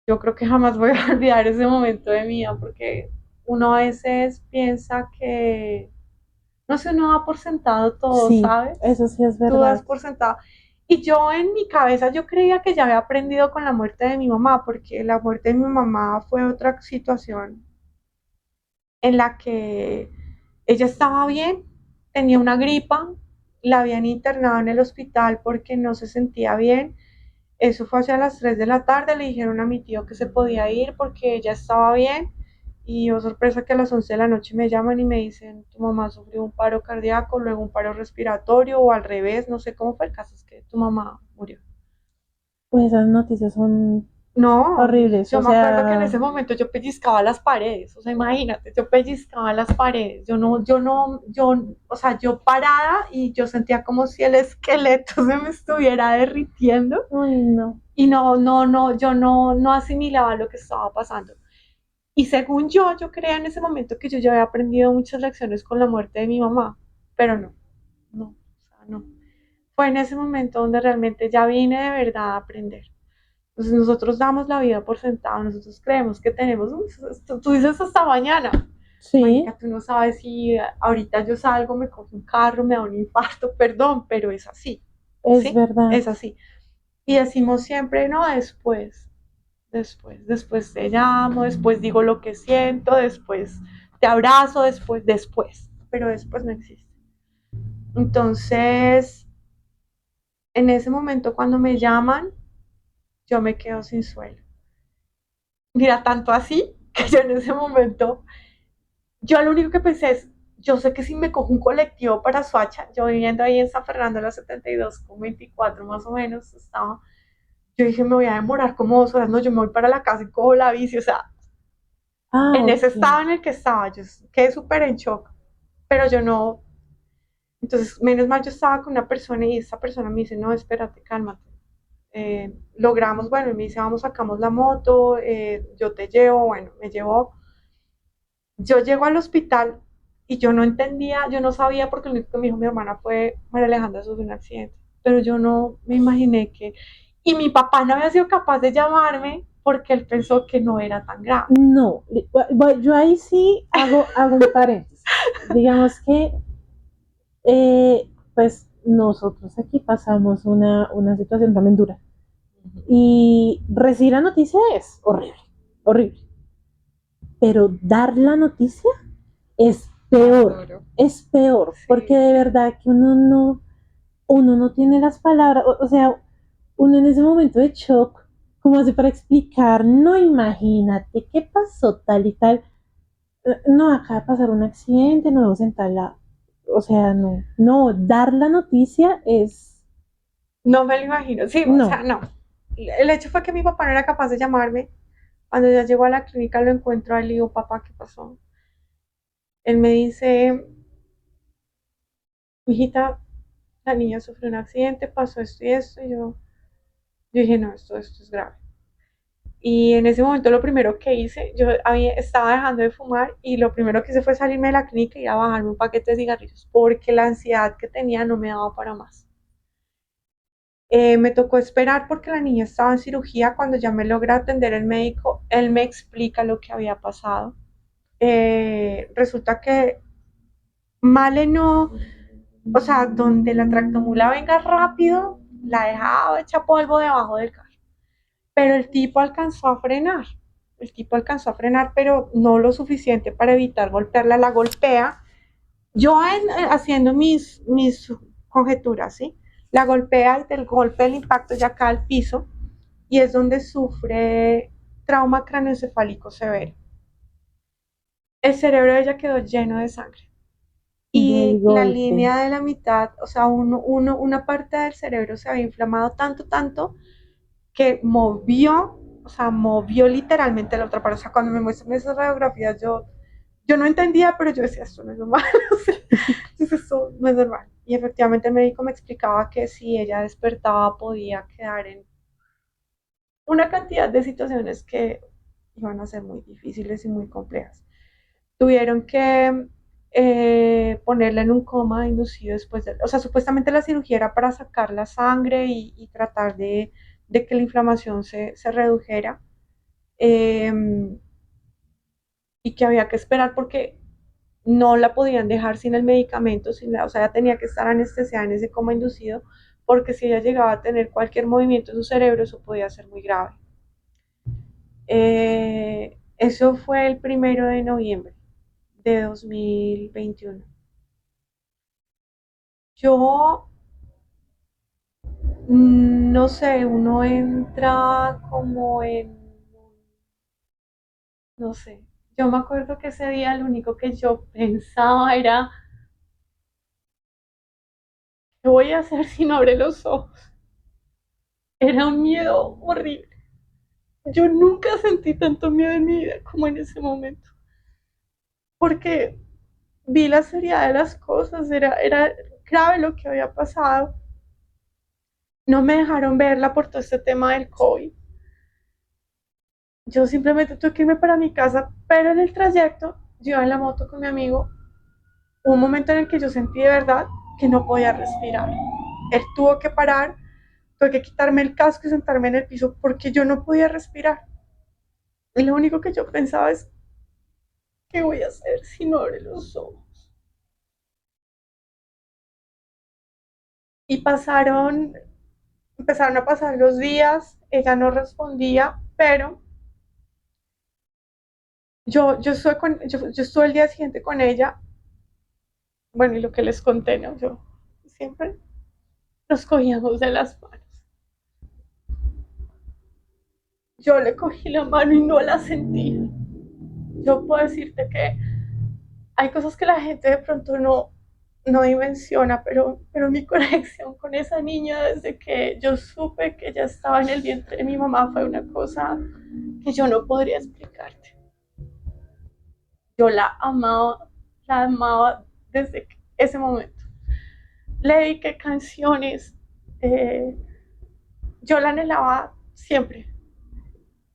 Yo creo que jamás voy a olvidar ese momento de mi vida porque uno a veces piensa que, no sé, uno da por sentado todo, sí, ¿sabes? eso sí es Tú das verdad. por sentado. Y yo en mi cabeza, yo creía que ya había aprendido con la muerte de mi mamá, porque la muerte de mi mamá fue otra situación en la que ella estaba bien, tenía una gripa, la habían internado en el hospital porque no se sentía bien. Eso fue hacia las 3 de la tarde, le dijeron a mi tío que se podía ir porque ella estaba bien. Y oh sorpresa que a las 11 de la noche me llaman y me dicen, tu mamá sufrió un paro cardíaco, luego un paro respiratorio o al revés, no sé cómo fue el caso, es que tu mamá murió. Pues esas noticias son No, horribles, yo o me acuerdo que en sea, ese momento yo pellizcaba las paredes, o sea, imagínate, yo pellizcaba las paredes, yo no, o sea, yo parada y yo sentía como si el esqueleto se me estuviera derritiendo uy, no. y no, yo no asimilaba lo que estaba pasando. Y según yo creía en ese momento que yo ya había aprendido muchas lecciones con la muerte de mi mamá, pero no, o sea, no. Fue en ese momento donde realmente ya vine de verdad a aprender. Entonces nosotros damos la vida por sentado, nosotros creemos que tenemos, tú dices hasta mañana, Sí, marica, tú no sabes si ahorita yo salgo, me coge un carro, me da un infarto, perdón, pero es así, es ¿sí? verdad. Es así. Y decimos siempre, no, después te llamo, después digo lo que siento, después te abrazo, después, pero después no existe. Entonces, en ese momento cuando me llaman, yo me quedo sin suelo. Mira, tanto así que yo en ese momento, yo lo único que pensé es, yo sé que si me cojo un colectivo para Soacha, yo viviendo ahí en San Fernando, la 72 con 24 más o menos, estaba, Yo dije, me voy a demorar como 2 horas, no, yo me voy para la casa y cojo la bici, o sea, Ah, en ese ok. estado en el que estaba, yo quedé súper en shock, pero yo no, entonces, menos mal yo estaba con una persona y esa persona me dice, no, espérate, cálmate. Logramos, bueno, y me dice, vamos, sacamos la moto, yo te llevo, bueno, me llevó. Yo llego al hospital y yo no entendía, yo no sabía porque lo único que me dijo mi hermana fue, María Alejandra sufrió un accidente, pero yo no me imaginé que, y mi papá no había sido capaz de llamarme porque él pensó que no era tan grave. No, yo ahí sí hago un paréntesis. Digamos que, pues nosotros aquí pasamos una situación también dura. Y recibir la noticia es horrible, horrible. Pero dar la noticia Más duro. es peor, porque Sí. de verdad que uno no tiene las palabras, o sea, uno en ese momento de shock, ¿cómo hace para explicar? No, imagínate qué pasó tal y tal. No, acaba de pasar un accidente, no debo sentarla. O sea, no, no, dar la noticia es, No me lo imagino, sí, o sea, no, no. El hecho fue que mi papá no era capaz de llamarme. Cuando ya llegó a la clínica lo encuentro a él y digo, papá, ¿qué pasó? Él me dice, hijita, la niña sufrió un accidente, pasó esto y esto, y yo dije, no, esto es grave. Y en ese momento lo primero que hice, estaba dejando de fumar y lo primero que hice fue salirme de la clínica y ir a bajarme un paquete de cigarrillos porque la ansiedad que tenía no me daba para más. Me tocó esperar porque la niña estaba en cirugía. Cuando ya me logra atender el médico, él me explica lo que había pasado. Resulta que Male no, o sea, donde la tractomula venga rápido, la dejaba hecha polvo debajo del carro. Pero el tipo alcanzó a frenar. El tipo alcanzó a frenar, pero no lo suficiente para evitar golpearla. La golpea. Haciendo mis conjeturas, ¿sí? La golpea y del golpe del impacto ya cae al piso y es donde sufre trauma craneoencefálico severo. El cerebro de ella quedó lleno de sangre del y la golpe. línea de la mitad, o sea, una parte del cerebro se había inflamado tanto, tanto, que movió, o sea, movió literalmente la otra parte. O sea, cuando me muestran esas radiografías, yo no entendía, pero yo decía, esto no es normal. O sea, esto no es normal. Y efectivamente el médico me explicaba que si ella despertaba podía quedar en una cantidad de situaciones que iban a ser muy difíciles y muy complejas. Tuvieron que ponerla en un coma inducido después de, o sea, supuestamente la cirugía era para sacar la sangre y tratar de que la inflamación se redujera eh, y que había que esperar porque no la podían dejar sin el medicamento, o sea, ella tenía que estar anestesiada en ese coma inducido porque si ella llegaba a tener cualquier movimiento en su cerebro, eso podía ser muy grave. Eso fue el 1 de noviembre de 2021. Yo no sé, uno entra como en, no sé, yo me acuerdo que ese día lo único que yo pensaba era, ¿qué voy a hacer si no abre los ojos? Era un miedo horrible. Yo nunca sentí tanto miedo en mi vida como en ese momento, porque vi la seriedad de las cosas, era grave lo que había pasado. No me dejaron verla por todo este tema del COVID. Yo simplemente tuve que irme para mi casa, pero en el trayecto, yo iba en la moto con mi amigo, hubo un momento en el que yo sentí de verdad que no podía respirar. Él tuvo que parar, tuve que quitarme el casco y sentarme en el piso porque yo no podía respirar. Y lo único que yo pensaba es, ¿qué voy a hacer si no abre los ojos? Y empezaron a pasar los días, ella no respondía, pero yo estuve el día siguiente con ella, bueno, y lo que les conté, ¿no? Yo siempre nos cogíamos de las manos. Yo le cogí la mano y no la sentía. Yo puedo decirte que hay cosas que la gente de pronto no dimensiona, pero mi conexión con esa niña desde que yo supe que ella estaba en el vientre de mi mamá fue una cosa que yo no podría explicarte. Yo la amaba desde ese momento. Le dediqué canciones, eh, yo la anhelaba siempre.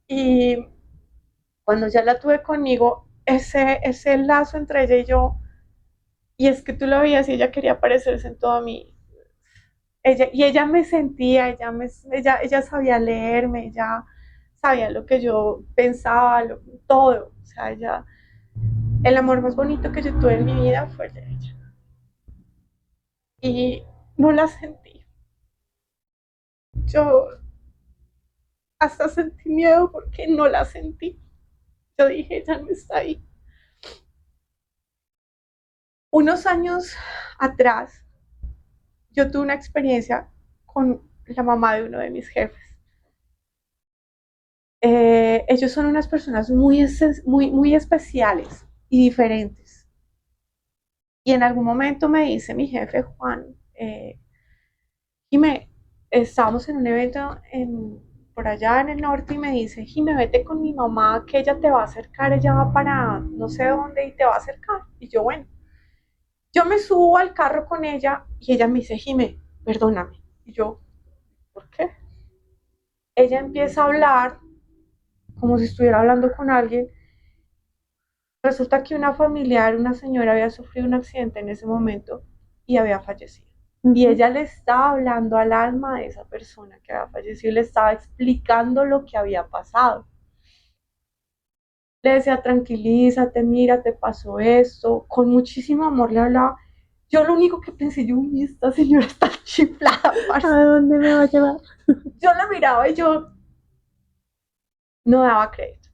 Y cuando ya la tuve conmigo, ese lazo entre ella y yo, y es que tú lo veías y ella quería parecerse en todo a mí. Ella me sentía, ella sabía leerme, ella sabía lo que yo pensaba, todo. O sea, el amor más bonito que yo tuve en mi vida fue el de ella. Y no la sentí. Yo hasta sentí miedo porque no la sentí. Yo dije, ella no está ahí. Unos años atrás, yo tuve una experiencia con la mamá de uno de mis jefes. Ellos son unas personas muy especiales y diferentes. Y en algún momento me dice mi jefe, Juan, Jime, estábamos en un evento por allá en el norte y me dice, Jime, vete con mi mamá que ella te va a acercar, ella va para no sé dónde y te va a acercar. Y yo, bueno, yo me subo al carro con ella y ella me dice, Jime, perdóname. Y yo, ¿por qué? Ella empieza a hablar como si estuviera hablando con alguien. Resulta que una familiar, una señora, había sufrido un accidente en ese momento y había fallecido. Y ella le estaba hablando al alma de esa persona que había fallecido y le estaba explicando lo que había pasado. Le decía, tranquilízate, mira, te pasó esto. Con muchísimo amor le hablaba. Yo lo único que pensé, yo, esta señora está chiflada, parce. ¿A dónde me va a llevar? Yo la miraba y yo no daba crédito.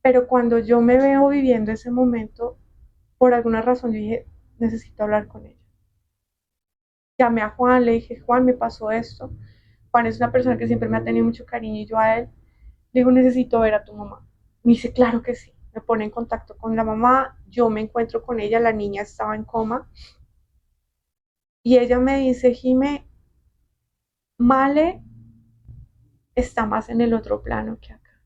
Pero cuando yo me veo viviendo ese momento, por alguna razón yo dije, necesito hablar con ella. Llamé a Juan, le dije, Juan, me pasó esto. Juan es una persona que siempre me ha tenido mucho cariño y yo a él le digo, necesito ver a tu mamá. Me dice, claro que sí. Me pone en contacto con la mamá, yo me encuentro con ella, la niña estaba en coma y ella me dice, Jime, Male está más en el otro plano que acá.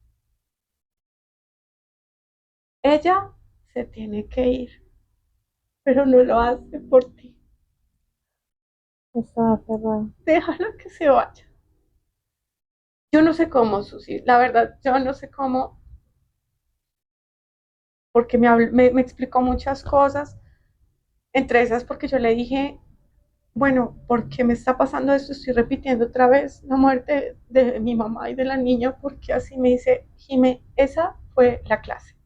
Ella se tiene que ir, pero no lo hace por ti. Estaba aferrada. Déjala que se vaya. Yo no sé cómo, Susi, la verdad, yo no sé cómo, porque me explicó muchas cosas, entre esas porque yo le dije, bueno, ¿por qué me está pasando esto? Estoy repitiendo otra vez la muerte de mi mamá y de la niña, porque así me dice, Jime, esa fue la clase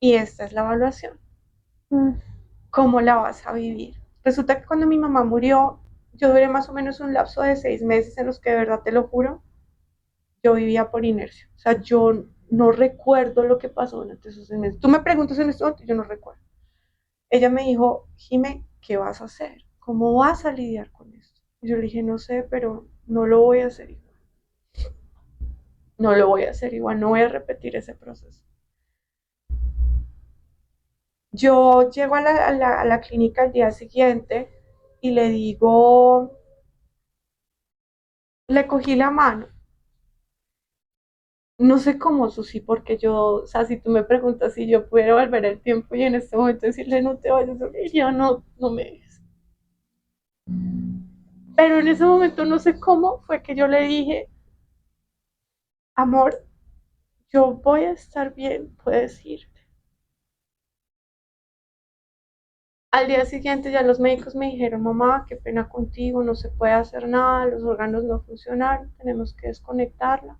y esta es la evaluación. ¿Cómo la vas a vivir? Resulta que cuando mi mamá murió, yo duré más o menos un lapso de 6 meses en los que de verdad te lo juro, yo vivía por inercia. O sea, yo no recuerdo lo que pasó durante esos 6 meses. Tú me preguntas en este momento, yo no recuerdo. Ella me dijo, Jime, ¿qué vas a hacer? ¿Cómo vas a lidiar con esto? Y yo le dije, no sé, pero no lo voy a hacer igual. No lo voy a hacer igual, no voy a repetir ese proceso. Yo llego a la clínica al día siguiente y le digo, le cogí la mano. No sé cómo, Susi, porque yo, o sea, si tú me preguntas si yo pudiera volver el tiempo y en este momento decirle no te vayas, yo no, no me dejes. Pero en ese momento no sé cómo fue que yo le dije, amor, yo voy a estar bien, puedes irte. Al día siguiente ya los médicos me dijeron, mamá, qué pena contigo, no se puede hacer nada, los órganos no funcionaron, tenemos que desconectarla.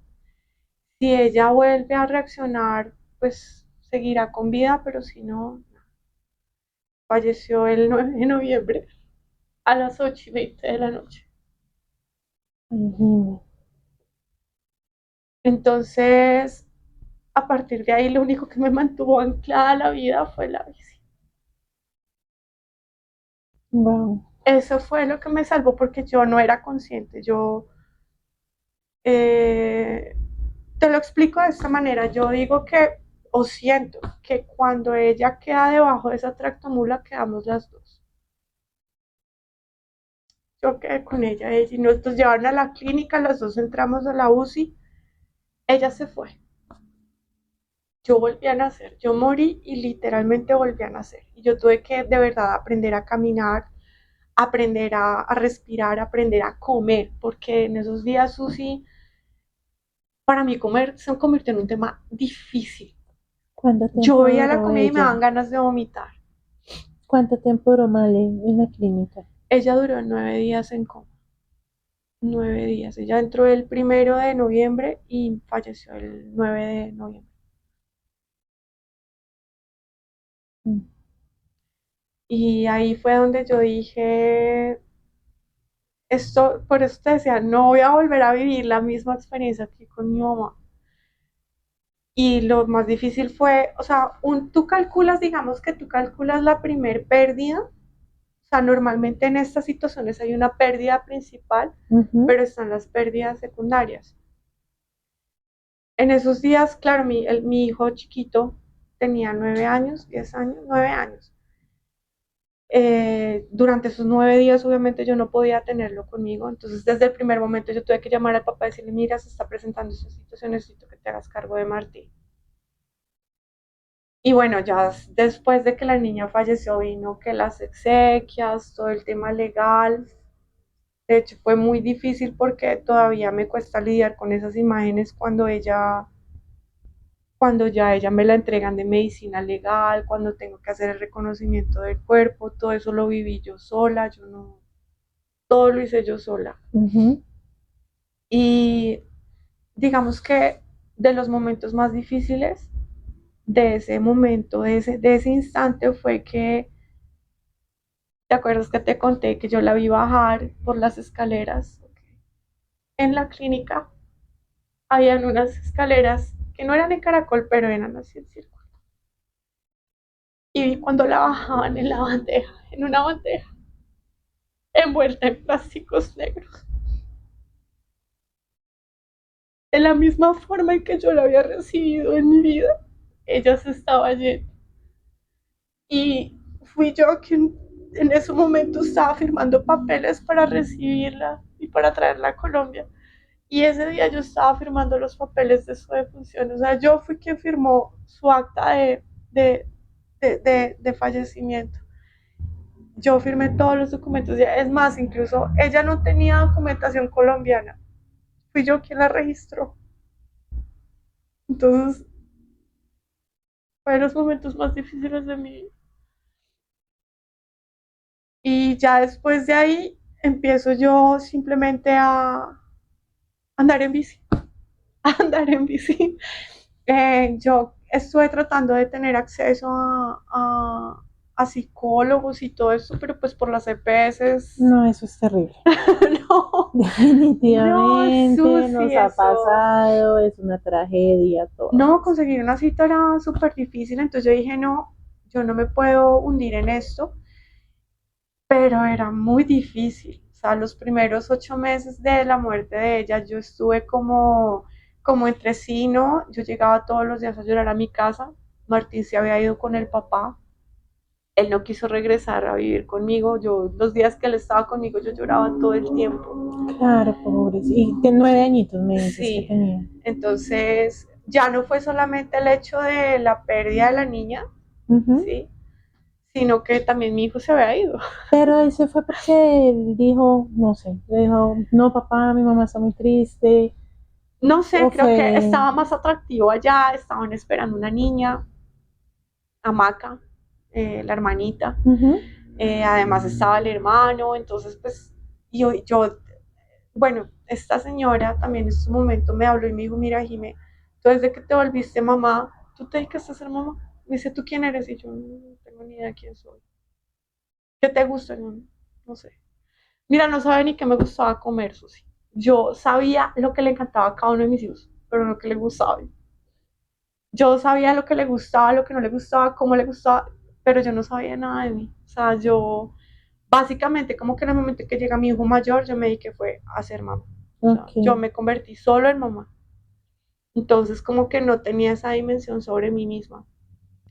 Si ella vuelve a reaccionar, pues seguirá con vida, pero si no, falleció el 9 de noviembre a las 8:20 de la noche. Ujú. Entonces, a partir de ahí, lo único que me mantuvo anclada a la vida fue la bici. Wow. Eso fue lo que me salvó porque yo no era consciente. Yo eh, te lo explico de esta manera. Yo digo que, o siento, que cuando ella queda debajo de esa tractomula, quedamos las dos. yo quedé con ella y nos llevaron a la clínica, las dos entramos a la UCI, ella se fue. Yo volví a nacer, yo morí y literalmente volví a nacer. Y yo tuve que de verdad aprender a caminar, aprender a respirar, aprender a comer, porque en esos días, Susi, para mí comer se convirtió en un tema difícil. ¿Cuánto Yo tiempo veía la duró comida y me daban ella? ganas de vomitar. ¿Cuánto tiempo duró Male en la clínica? Ella duró 9 días en coma, 9 días. Ella entró el 1 de noviembre y falleció el 9 de noviembre. Mm. Y ahí fue donde yo dije, esto, por eso te decía, no voy a volver a vivir la misma experiencia que con mi mamá. Y lo más difícil fue, o sea, tú calculas, digamos que tú calculas la primer pérdida. O sea, normalmente en estas situaciones hay una pérdida principal, Ujú. pero están las pérdidas secundarias. En esos días, claro, mi hijo chiquito tenía 9 años, 10 años, 9 años. Durante esos 9 días, obviamente, yo no podía tenerlo conmigo. Entonces, desde el primer momento, yo tuve que llamar al papá y decirle: mira, se está presentando esta situación, necesito que te hagas cargo de Martí. Y bueno, ya después de que la niña falleció, vino que las exequias, todo el tema legal. De hecho, fue muy difícil porque todavía me cuesta lidiar con esas imágenes cuando ya ella me la entregan de medicina legal, cuando tengo que hacer el reconocimiento del cuerpo, todo eso lo viví yo sola, yo no, todo lo hice yo sola. Ujú. Y digamos que de los momentos más difíciles de ese momento, de ese instante fue que, ¿te acuerdas que te conté que yo la vi bajar por las escaleras? En la clínica habían unas escaleras que no eran en caracol, pero eran así en círculo. Y vi cuando la bajaban en la bandeja, en una bandeja, envuelta en plásticos negros. De la misma forma en que yo la había recibido en mi vida, ella se estaba yendo. Y fui yo quien en ese momento estaba firmando papeles para recibirla y para traerla a Colombia. Y ese día yo estaba firmando los papeles de su defunción. O sea, yo fui quien firmó su acta de, de fallecimiento. Yo firmé todos los documentos. Es más, incluso ella no tenía documentación colombiana. Fui yo quien la registró. Entonces, fue de los momentos más difíciles de mi vida. Y ya después de ahí empiezo yo simplemente a andar en bici. A andar en bici. Yo estuve tratando de tener acceso a psicólogos y todo eso, pero pues por las EPS. No, eso es terrible. No, no, Definitivamente nos Susi, ha eso. pasado, es una tragedia todo No, esto. conseguir una cita era súper difícil, entonces yo dije: no, yo no me puedo hundir en esto, pero era muy difícil. O sea, los primeros 8 meses de la muerte de ella, yo estuve como entre sí, ¿no? Yo llegaba todos los días a llorar a mi casa. Martín se había ido con el papá. Él no quiso regresar a vivir conmigo. Los días que él estaba conmigo, yo lloraba todo el tiempo. Claro, pobres. Y de 9 añitos me dices que Sí, tenía. entonces ya no fue solamente el hecho de la pérdida de la niña, Ujú. ¿sí? Sino que también mi hijo se había ido. Pero ese fue porque él dijo, no sé, le dijo, no papá, mi mamá está muy triste. No sé, O creo que fue, estaba más atractivo allá, estaban esperando una niña, Amaca, la hermanita. ujú. Además estaba el hermano, entonces pues yo, bueno, esta señora también en su momento me habló y me dijo: mira, Jimé, tú desde que te volviste mamá, tú te dedicaste a ser mamá. Me dice: ¿tú quién eres? Y yo no tengo ni idea quién soy. ¿Qué te gusta? No, no sé. Mira, no sabe ni qué me gustaba comer, Susi. Yo sabía lo que le encantaba a cada uno de mis hijos, pero no que le gustaba. Yo sabía lo que le gustaba, lo que no le gustaba, cómo le gustaba, pero yo no sabía nada de mí. O sea, yo básicamente como que en el momento que llega mi hijo mayor, yo me dediqué fue a ser mamá. O sea, Ok. yo me convertí solo en mamá. Entonces como que no tenía esa dimensión sobre mí misma.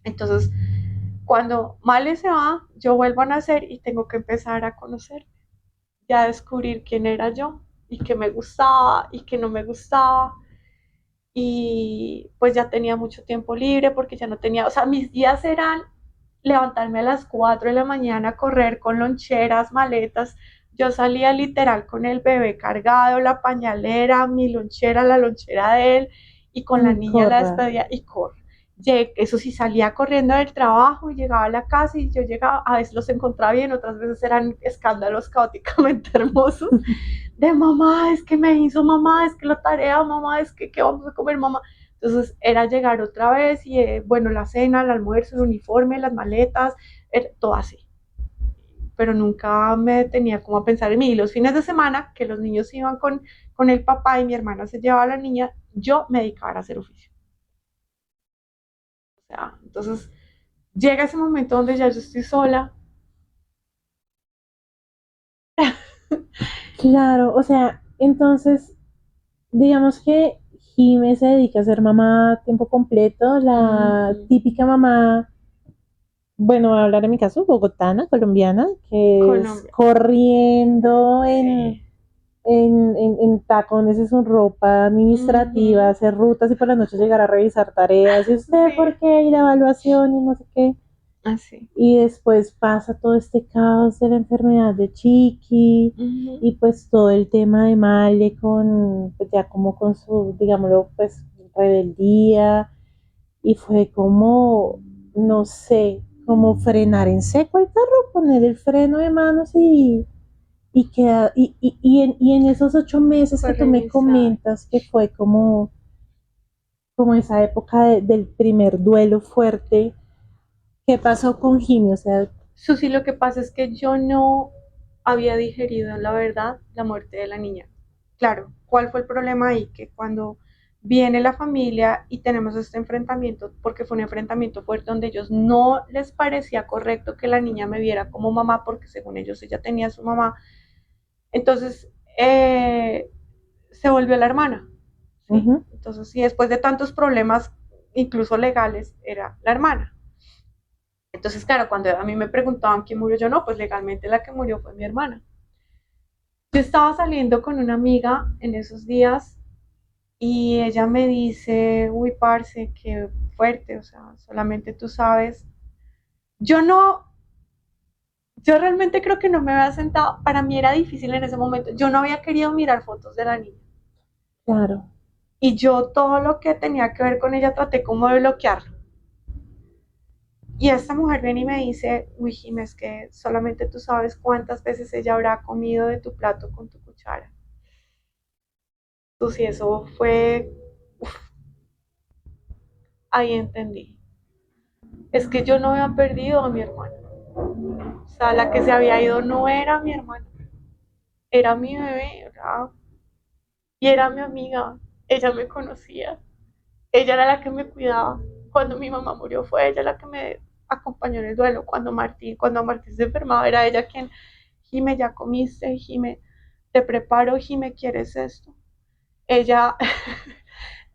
Entonces, cuando Male se va, yo vuelvo a nacer y tengo que empezar a conocer. y a descubrir quién era yo y qué me gustaba y qué no me gustaba. Y pues ya tenía mucho tiempo libre porque ya no tenía, o sea, mis días eran levantarme a las 4 de la mañana, correr con loncheras, maletas. Yo salía literal con el bebé cargado, la pañalera, mi lonchera, la lonchera de él, y con la Y niña la corra. despedía y corre. Eso sí, salía corriendo del trabajo y llegaba a la casa y yo llegaba, a veces los encontraba bien, otras veces eran escándalos caóticamente hermosos, de mamá, es que me hizo mamá, es que la tarea, mamá, es que qué vamos a comer, mamá. Entonces era llegar otra vez y bueno, la cena, el almuerzo, el uniforme, las maletas, todo así. Pero nunca me detenía como a pensar en mí. Y los fines de semana, que los niños iban con el papá y mi hermana se llevaba a la niña, yo me dedicaba a hacer oficio. O sea, entonces llega ese momento donde ya yo estoy sola. Claro, o sea, entonces, digamos que Jime se dedica a ser mamá a tiempo completo, la Ujú. típica mamá, bueno, voy a hablar en mi caso, bogotana, colombiana, que es Colombia. corriendo Sí. en tacones y su ropa administrativa, Ujú. hacer rutas y por la noche llegar a revisar tareas, y usted, ¿por Sí. qué? Y la evaluación y no sé qué. Así. Y después pasa todo este caos de la enfermedad de Chiqui Ujú. y pues todo el tema de Male con, pues ya como con su, digámoslo, pues rebeldía y fue como, no sé, como frenar en seco el carro, poner el freno de manos y en esos 8 meses Fue que tú me reiniciar. comentas que fue como esa época del primer duelo fuerte, ¿qué pasó con Jimmy? O sea, Susi, lo que pasa es que yo no había digerido, la verdad, la muerte de la niña. Claro, ¿cuál fue el problema ahí? Que cuando viene la familia y tenemos este enfrentamiento, porque fue un enfrentamiento fuerte donde ellos no les parecía correcto que la niña me viera como mamá, porque según ellos ella tenía a su mamá, entonces se volvió la hermana, ¿sí? ujú, Entonces, sí, después de tantos problemas, incluso legales, era la hermana. Entonces, claro, cuando a mí me preguntaban quién murió, yo no, pues legalmente la que murió fue mi hermana. Yo estaba saliendo con una amiga en esos días y ella me dice, uy, parce, qué fuerte, o sea, solamente tú sabes. Yo no, yo realmente creo que no me había sentado, para mí era difícil en ese momento, yo no había querido mirar fotos de la niña. claro. Y yo todo lo que tenía que ver con ella traté como de bloquearlo. Y esta mujer viene y me dice, uy, Jiménez, que solamente tú sabes cuántas veces ella habrá comido de tu plato con tu cuchara. Pues sí, eso fue, ahí entendí. Es que yo no había perdido a mi hermana. O sea, la que se había ido no era mi hermana, era mi bebé, ¿verdad? Y era mi amiga. Ella me conocía. Ella era la que me cuidaba. Cuando mi mamá murió fue ella la que me acompañó en el duelo. Cuando Martín se enfermaba, era ella quien, Jime, ya comiste, Jime, te preparo, Jime, ¿quieres esto? Ella,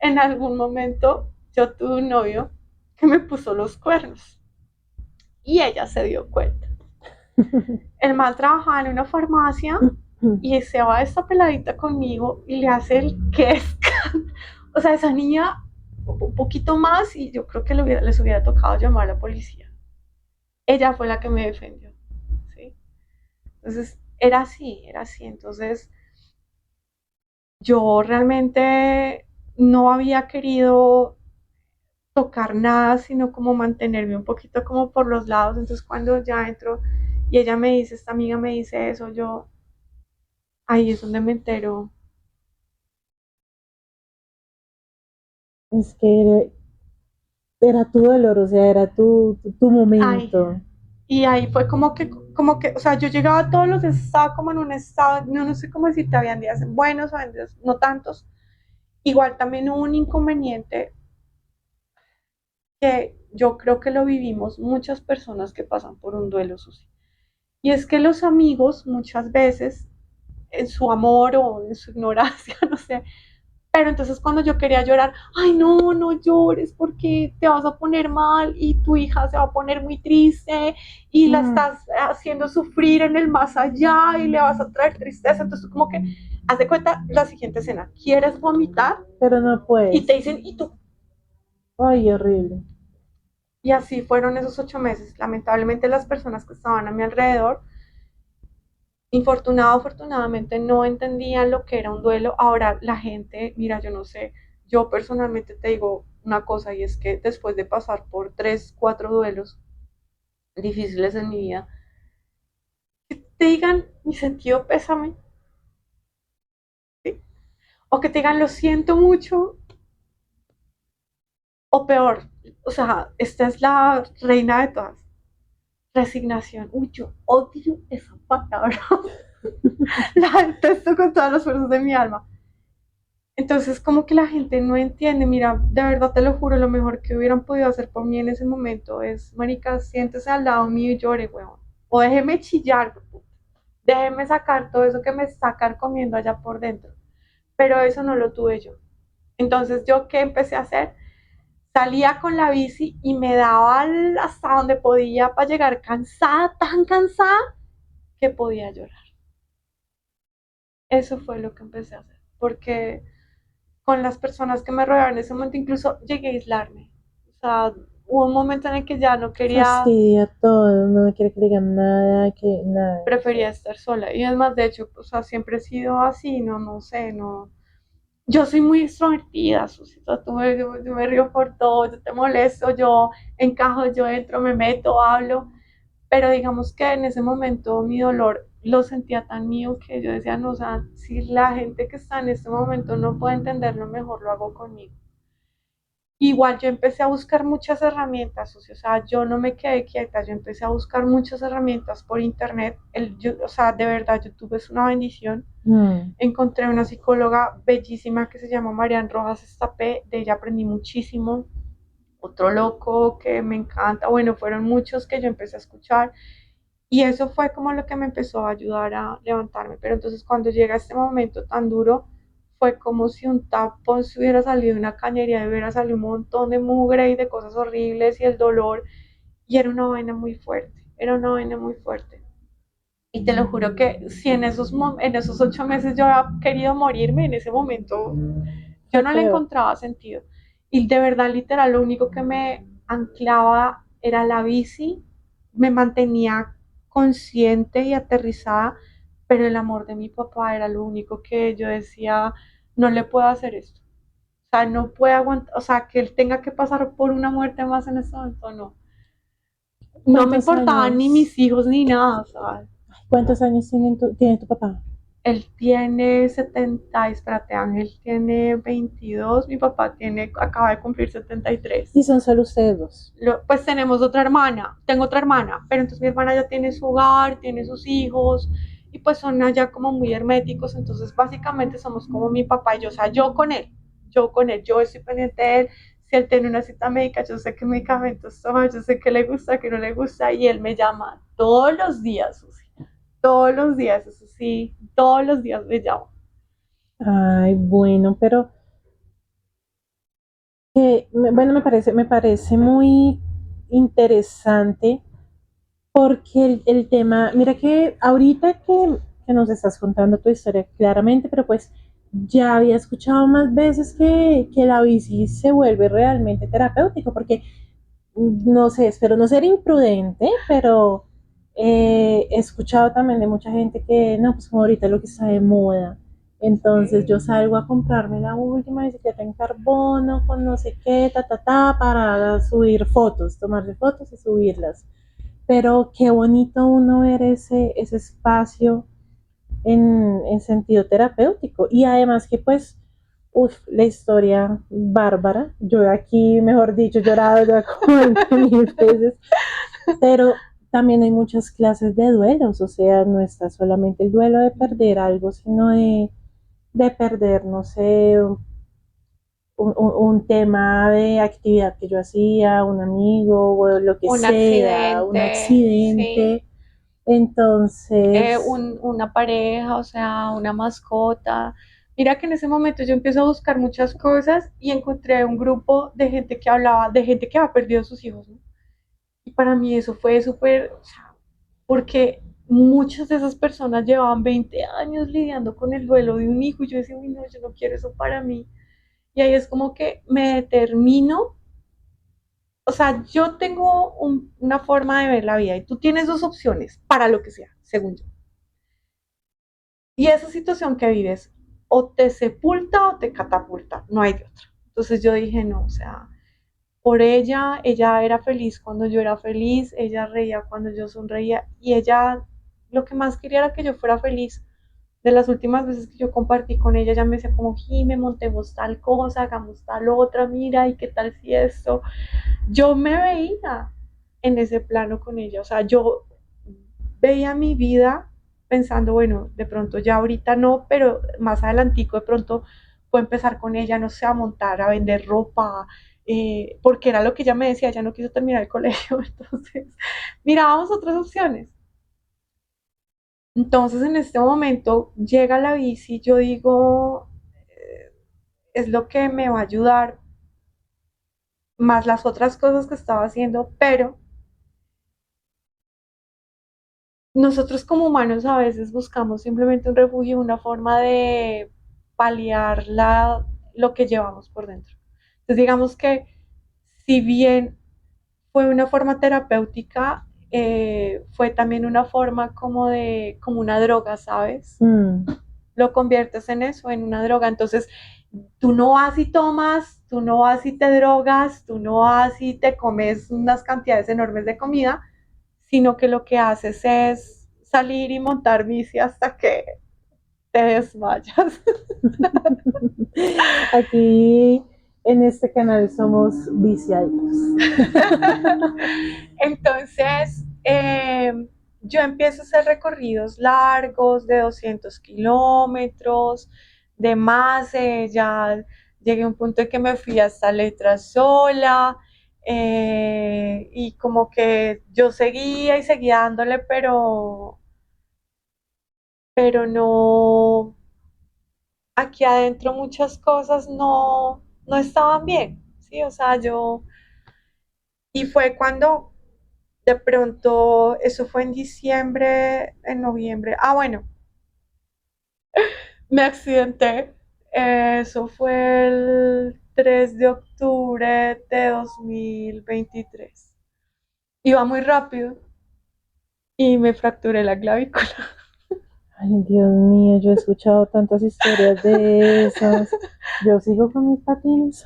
en algún momento, yo tuve un novio que me puso los cuernos y ella se dio cuenta. El man trabajaba en una farmacia y se va esta peladita conmigo y le hace el que es. O sea, esa niña un poquito más y yo creo que les hubiera tocado llamar a la policía. Ella fue la que me defendió, ¿sí? Entonces, era así, era así. Entonces, yo realmente no había querido tocar nada, sino como mantenerme un poquito como por los lados. Entonces, cuando ya entro y ella me dice, esta amiga me dice eso, yo, ahí es donde me entero. Es que era tu dolor, o sea, era tu Ay, momento. y ahí fue como que, o sea, yo llegaba todos los días, estaba como en un estado, no sé cómo decirte, habían días buenos, habían días no tantos. Igual también hubo un inconveniente que yo creo que lo vivimos muchas personas que pasan por un duelo, Susi. Y es que los amigos muchas veces, en su amor o en su ignorancia, no sé, Pero entonces cuando yo quería llorar, ay no, no llores porque te vas a poner mal y tu hija se va a poner muy triste y la Mm, estás haciendo sufrir en el más allá y le vas a traer tristeza. Entonces como que, haz de cuenta la siguiente escena, quieres vomitar pero no y te puedes. dicen, ¿y tú? Ay, horrible. Y así fueron esos 8 meses. Lamentablemente las personas que estaban a mi alrededor, afortunadamente no entendían lo que era un duelo. Ahora la gente, mira, yo no sé, yo personalmente te digo una cosa y es que después de pasar por 3, 4 duelos difíciles en mi vida, que te digan mi sentido pésame, ¿sí? O que te digan lo siento mucho, o peor, o sea, esta es la reina de todas, resignación. Uy, yo odio esa palabra, la detesto con todas las fuerzas de mi alma. Entonces, como que la gente no entiende, mira, de verdad te lo juro, lo mejor que hubieran podido hacer por mí en ese momento es, marica, siéntese al lado mío y llore, weón. O déjeme chillar, déjeme sacar todo eso que me está carcomiendo allá por dentro. Pero eso no lo tuve yo. Entonces, ¿yo qué empecé a hacer? Salía con la bici y me daba hasta donde podía para llegar cansada, tan cansada, que podía llorar. Eso fue lo que empecé a hacer. Porque con las personas que me rodeaban en ese momento, incluso llegué a aislarme. O sea, hubo un momento en el que ya no quería, Fastidia todo, no quiere que le digan nada, que nada. O prefería sea, estar sola. Y además, de hecho, o sea, siempre he sido así, no, no sé, no. Yo soy muy extrovertida, Susita, yo me río por todo, yo te molesto, yo encajo, yo entro, me meto, hablo, pero digamos que en ese momento mi dolor lo sentía tan mío que yo decía, no, o sea, si la gente que está en este momento no puede entenderlo, mejor lo hago conmigo. Igual yo empecé a buscar muchas herramientas, o sea, yo no me quedé quieta, yo empecé a buscar muchas herramientas por internet, o sea, de verdad, YouTube es una bendición. mm, Encontré una psicóloga bellísima que se llama Marian Rojas Estapé, de ella aprendí muchísimo. Otro loco que me encanta, bueno, fueron muchos que yo empecé a escuchar y eso fue como lo que me empezó a ayudar a levantarme. Pero entonces cuando llega este momento tan duro, fue como si un tapón se hubiera salido de una cañería y hubiera salido un montón de mugre y de cosas horribles y el dolor. Y era una vaina muy fuerte, era una vaina muy fuerte. Y te lo juro que si en esos 8 meses yo había querido morirme, en ese momento yo fue no le peor. encontraba sentido. Y de verdad, literal, lo único que me anclaba era la bici, me mantenía consciente y aterrizada, pero el amor de mi papá era lo único que yo decía, no le puedo hacer esto. O sea, no puede aguantar, o sea, que él tenga que pasar por una muerte más en este momento, no. No me ¿Cuántos importaban ni años? mis hijos ni nada, ¿sabes? ¿Cuántos años tiene tu papá? Él tiene 70, espérate, Ángel tiene 22, mi papá acaba de cumplir 73. Y son solo ustedes dos. Pues tenemos otra hermana, tengo otra hermana, pero entonces mi hermana ya tiene su hogar, tiene sus hijos, y pues son allá como muy herméticos, entonces básicamente somos como mi papá y yo, o sea, yo con él, yo estoy pendiente de él, si él tiene una cita médica, yo sé qué medicamentos toma, yo sé qué le gusta, qué no le gusta, y él me llama todos los días, Susi, todos los días, eso sí, todos los días me llama. Ay, bueno, pero bueno, me parece muy interesante porque el tema, mira que ahorita que nos estás contando tu historia claramente, pero pues ya había escuchado más veces que la bici se vuelve realmente terapéutico, porque no sé, espero no ser imprudente, pero he escuchado también de mucha gente que, no, pues como ahorita lo que está de moda. Entonces yo salgo a comprarme la última bicicleta en carbono con no sé qué, para subir fotos, tomarle fotos y subirlas. Pero qué bonito uno ver ese espacio en sentido terapéutico. Y además que pues, uff, la historia bárbara. Yo aquí, mejor dicho, he llorado ya como 20.000 veces. Pero también hay muchas clases de duelos, o sea, no está solamente el duelo de perder algo, sino de perder, no sé, un tema de actividad que yo hacía, un amigo o lo que Un sea, un accidente, sí, accidente. Entonces, una pareja, o sea, una mascota. Mira que en ese momento yo empiezo a buscar muchas cosas y encontré un grupo de gente que hablaba, de gente que ha perdido a sus hijos, ¿no? Y para mí eso fue súper, o sea, porque muchas de esas personas llevaban 20 años lidiando con el duelo de un hijo y yo decía, uy, no, yo no quiero eso para mí. Y ahí es como que me determino, o sea, yo tengo una forma de ver la vida y tú tienes dos opciones para lo que sea, según yo. Y esa situación que vives o te sepulta o te catapulta, no hay de otra. Entonces yo dije, no, o sea, por ella era feliz cuando yo era feliz, ella reía cuando yo sonreía y ella lo que más quería era que yo fuera feliz. De las últimas veces que yo compartí con ella, ella me decía como, Jime, montemos tal cosa, hagamos tal otra, mira, y qué tal si esto. Yo me veía en ese plano con ella, o sea, yo veía mi vida pensando, bueno, de pronto ya ahorita no, pero más adelantico de pronto puedo empezar con ella, no sé, a montar, a vender ropa, porque era lo que ella me decía, ella no quiso terminar el colegio, entonces mirábamos otras opciones. Entonces en este momento llega la bici, yo digo, es lo que me va a ayudar, más las otras cosas que estaba haciendo, pero nosotros como humanos a veces buscamos simplemente un refugio, una forma de paliar lo que llevamos por dentro. Entonces digamos que si bien fue una forma terapéutica, fue también una forma como una droga, ¿sabes? Lo conviertes en eso, en una droga. Entonces, tú no vas y tomas, tú no vas y te drogas, tú no vas y te comes unas cantidades enormes de comida, sino que lo que haces es salir y montar bici hasta que te desmayas. Aquí en este canal somos viciados. Entonces, yo empiezo a hacer recorridos largos de 200 kilómetros, de más, ya llegué a un punto en que me fui hasta Letra sola, y como que yo seguía y seguía dándole, pero no, aquí adentro muchas cosas no estaban bien, ¿sí? O sea, y fue cuando de pronto, eso fue en diciembre, en noviembre. Ah, bueno, me accidenté. Eso fue el 3 de octubre de 2023. Iba muy rápido y me fracturé la clavícula. Ay, Dios mío, yo he escuchado tantas historias de esas. Yo sigo con mis patines.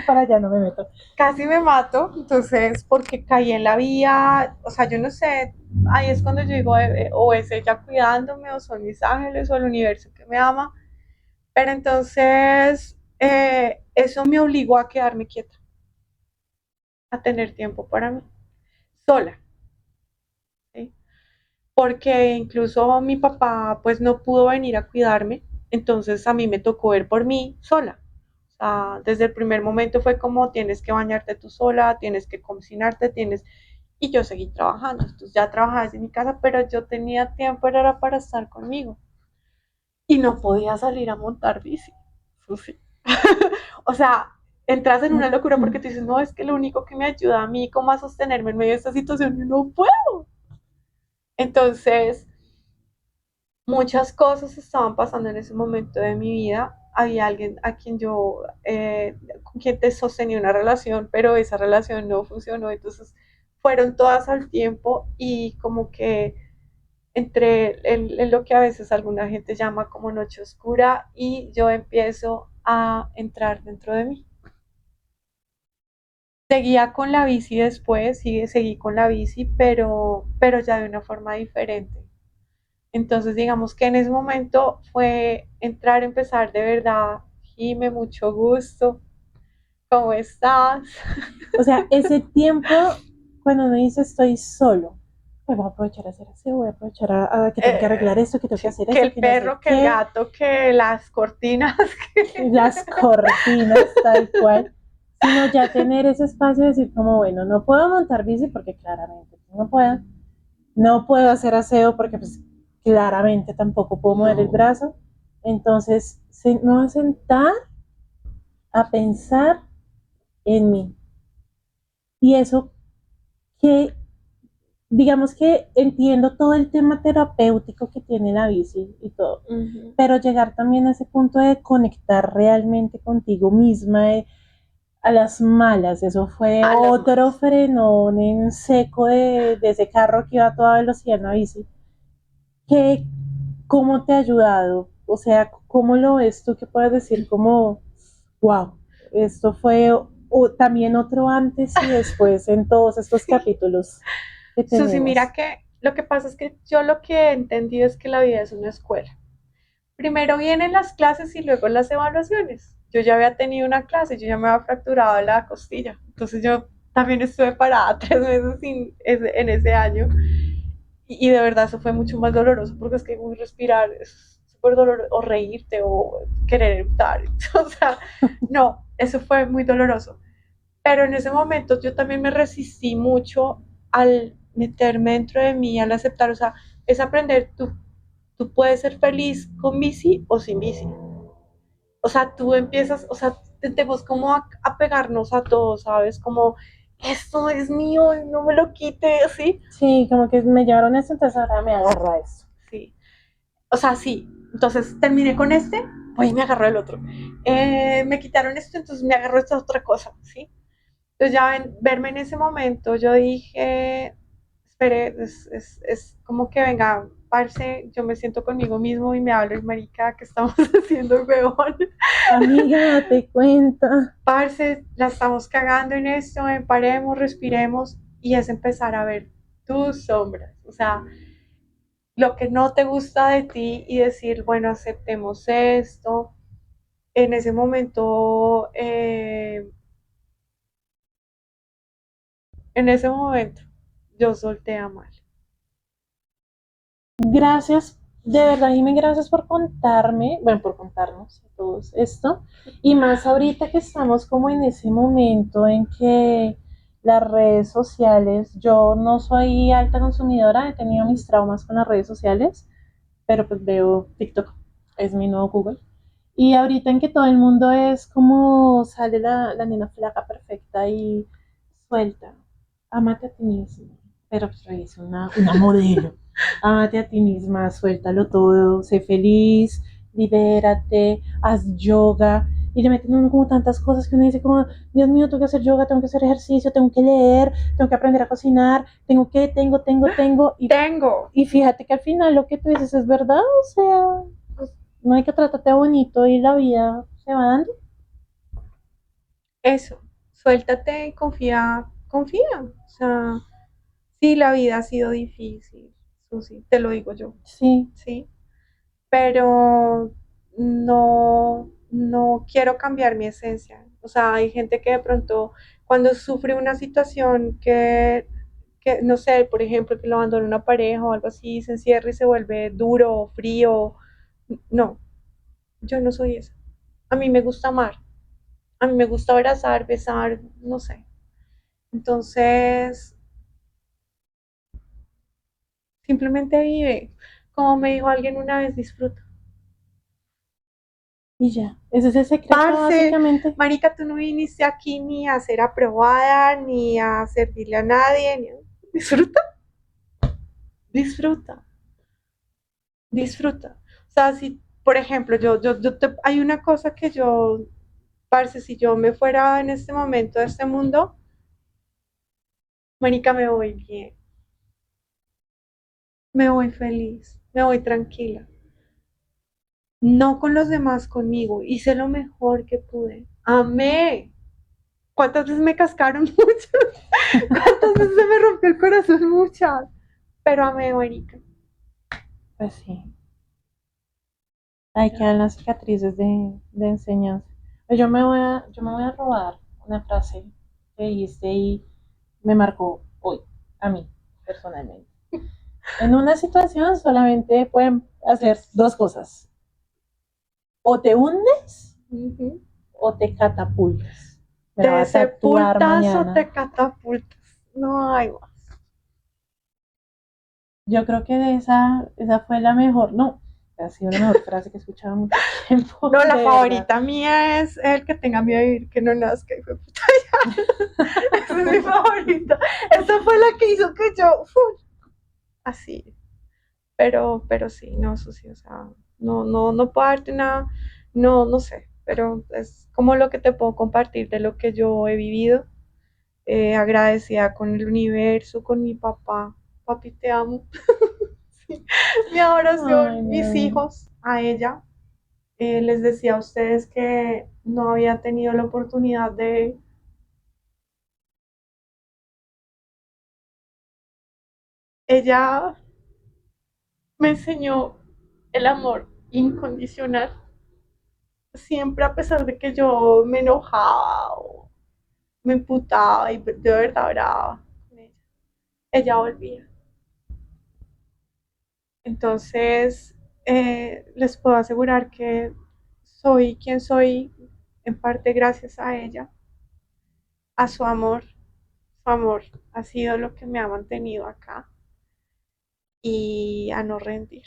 Para allá no me meto. Casi me mato, entonces, porque caí en la vía, o sea, yo no sé, ahí es cuando yo digo, o es ella cuidándome, o son mis ángeles, o el universo que me ama, pero entonces eso me obligó a quedarme quieta, a tener tiempo para mí, sola, ¿sí? Porque incluso mi papá pues no pudo venir a cuidarme, entonces a mí me tocó ver por mí sola. O sea, desde el primer momento fue como tienes que bañarte tú sola, tienes que cocinarte, tienes... Y yo seguí trabajando, entonces ya trabajaba desde mi casa, pero yo tenía tiempo, era para estar conmigo. Y no podía salir a montar bici. Sí. O sea, entras en una locura porque tú dices, no, es que lo único que me ayuda a mí como a sostenerme en medio de esta situación, no puedo. Entonces, muchas cosas estaban pasando en ese momento de mi vida. Había alguien a quien yo, con quien te sostenía una relación, pero esa relación no funcionó. Entonces, fueron todas al tiempo y como que entre en lo que a veces alguna gente llama como noche oscura y yo empiezo a entrar dentro de mí. Seguía con la bici después, seguí con la bici, pero ya de una forma diferente. Entonces, digamos que en ese momento fue entrar, empezar de verdad. Jime, mucho gusto. ¿Cómo estás? O sea, ese tiempo, cuando uno dice estoy solo, pues voy a aprovechar a hacer así, voy a aprovechar a que tengo que arreglar esto, que tengo que hacer Que esto, el que no sé perro, que el qué, gato, que las cortinas. Que... las cortinas, tal cual, sino ya tener ese espacio de decir como, bueno, no puedo montar bici porque claramente no puedo, no puedo hacer aseo porque pues claramente tampoco puedo mover el No. brazo, Entonces, me voy a sentar a pensar en mí. Y eso que, digamos que entiendo todo el tema terapéutico que tiene la bici y todo, pero llegar también a ese punto de conectar realmente contigo misma, a las malas, eso fue otro frenón en seco de ese carro que iba a toda velocidad en la bici. ¿Qué, ¿Cómo te ha ayudado? O sea, ¿cómo lo ves tú que puedes decir como, wow, esto fue también otro antes y después en todos estos capítulos que Susi, mira tenemos? que lo que pasa es que yo lo que he entendido es que la vida es una escuela. Primero vienen las clases y luego las evaluaciones. Yo ya había tenido una clase, yo ya me había fracturado la costilla. Entonces yo también estuve parada 3 meses en ese año. Y de verdad eso fue mucho más doloroso porque es que respirar es súper doloroso, o reírte o querer eructar. O sea, no, eso fue muy doloroso. Pero en ese momento yo también me resistí mucho al meterme dentro de mí, al aceptar, o sea, es aprender, tú puedes ser feliz con bici o sin bici. O sea, tú empiezas, o sea, tendemos como a pegarnos a todo, ¿sabes? Como, esto es mío, no me lo quite, ¿sí? Sí, como que me llevaron eso, entonces ahora me agarra eso. Sí. O sea, sí. Entonces terminé con este, pues me agarró el otro. Me quitaron esto, entonces me agarró esta otra cosa, ¿sí? Entonces ya verme en ese momento, yo dije, espere, es como que venga, parce, yo me siento conmigo mismo y me hablo y marica, ¿qué estamos haciendo, huevón? Amiga, date cuenta. Parce, la estamos cagando en esto, paremos, respiremos y es empezar a ver tus sombras, o sea, lo que no te gusta de ti y decir, bueno, aceptemos esto. En ese momento, yo solté a Mal. Gracias, de verdad, Jimmy, gracias por contarme, bueno, por contarnos a todos esto. Y más ahorita que estamos como en ese momento en que las redes sociales, yo no soy alta consumidora, he tenido mis traumas con las redes sociales, pero pues veo TikTok, es mi nuevo Google. Y ahorita en que todo el mundo es como sale la nena flaca perfecta y suelta, amate a ti misma, pero pues es una modelo. Amate a ti misma, suéltalo todo, sé feliz, libérate, haz yoga. Y le meten uno como tantas cosas que uno dice como, Dios mío, tengo que hacer yoga, tengo que hacer ejercicio, tengo que leer, tengo que aprender a cocinar, tengo. Tengo Y fíjate que al final lo que tú dices es verdad, o sea, pues, no hay que tratarte bonito y la vida se va dando. eso, suéltate y confía, confía. O sea, sí, la vida ha sido difícil, Susi, te lo digo yo, Sí, sí, pero no quiero cambiar mi esencia. O sea, hay gente que de pronto cuando sufre una situación que no sé, por ejemplo, que lo abandona una pareja o algo así, se encierra y se vuelve duro, frío. No, yo no soy eso. A mí me gusta amar, a mí me gusta abrazar, besar, no sé. Entonces, simplemente vive. Como me dijo alguien una vez, disfruta. y ya. Ese es el secreto, Parce, básicamente. marica, tú no viniste aquí ni a ser aprobada, ni a servirle a nadie. Disfruta, disfruta, disfruta. O sea, si, por ejemplo, hay una cosa que yo, parce, si yo me fuera en este momento de este mundo, marica, me voy bien, me voy feliz, me voy tranquila. No con los demás, conmigo. Hice lo mejor que pude. Amé. ¿Cuántas veces me cascaron? Muchas. ¿Cuántas veces se me rompió el corazón? Muchas. Pero amé, marica. Pues sí, ahí quedan las cicatrices de enseñanza. Pues yo me voy a robar una frase que dijiste y me marcó hoy, a mí, personalmente. En una situación solamente pueden hacer dos cosas. O te hundes Ujú. o te catapultas. Me la voy ¿Te a tatuar sepultas o mañana. te catapultas? No hay más. Yo creo que esa fue la mejor. No, Ha sido la mejor frase que he escuchado en mucho tiempo. No, la de favorita verdad. mía es el que tenga miedo de vivir, que no nazca, hijo de puta. Esa es mi favorita. Esa fue la que hizo que yo, así. Pero sí, no, eso sí, o sea, no puedo darte una, no sé, pero es como lo que te puedo compartir de lo que yo he vivido, agradecida con el universo, con mi papá. Papi, te amo. Sí. Mi Ay, adoración, mis no. hijos, a ella. Les decía a ustedes que no había tenido la oportunidad de... Ella me enseñó el amor incondicional, siempre a pesar de que yo me enojaba o me emputaba y de verdad brava con ella. Ella volvía. Entonces, les puedo asegurar que soy quien soy en parte gracias a ella, a su amor. Su amor ha sido lo que me ha mantenido acá y a no rendir.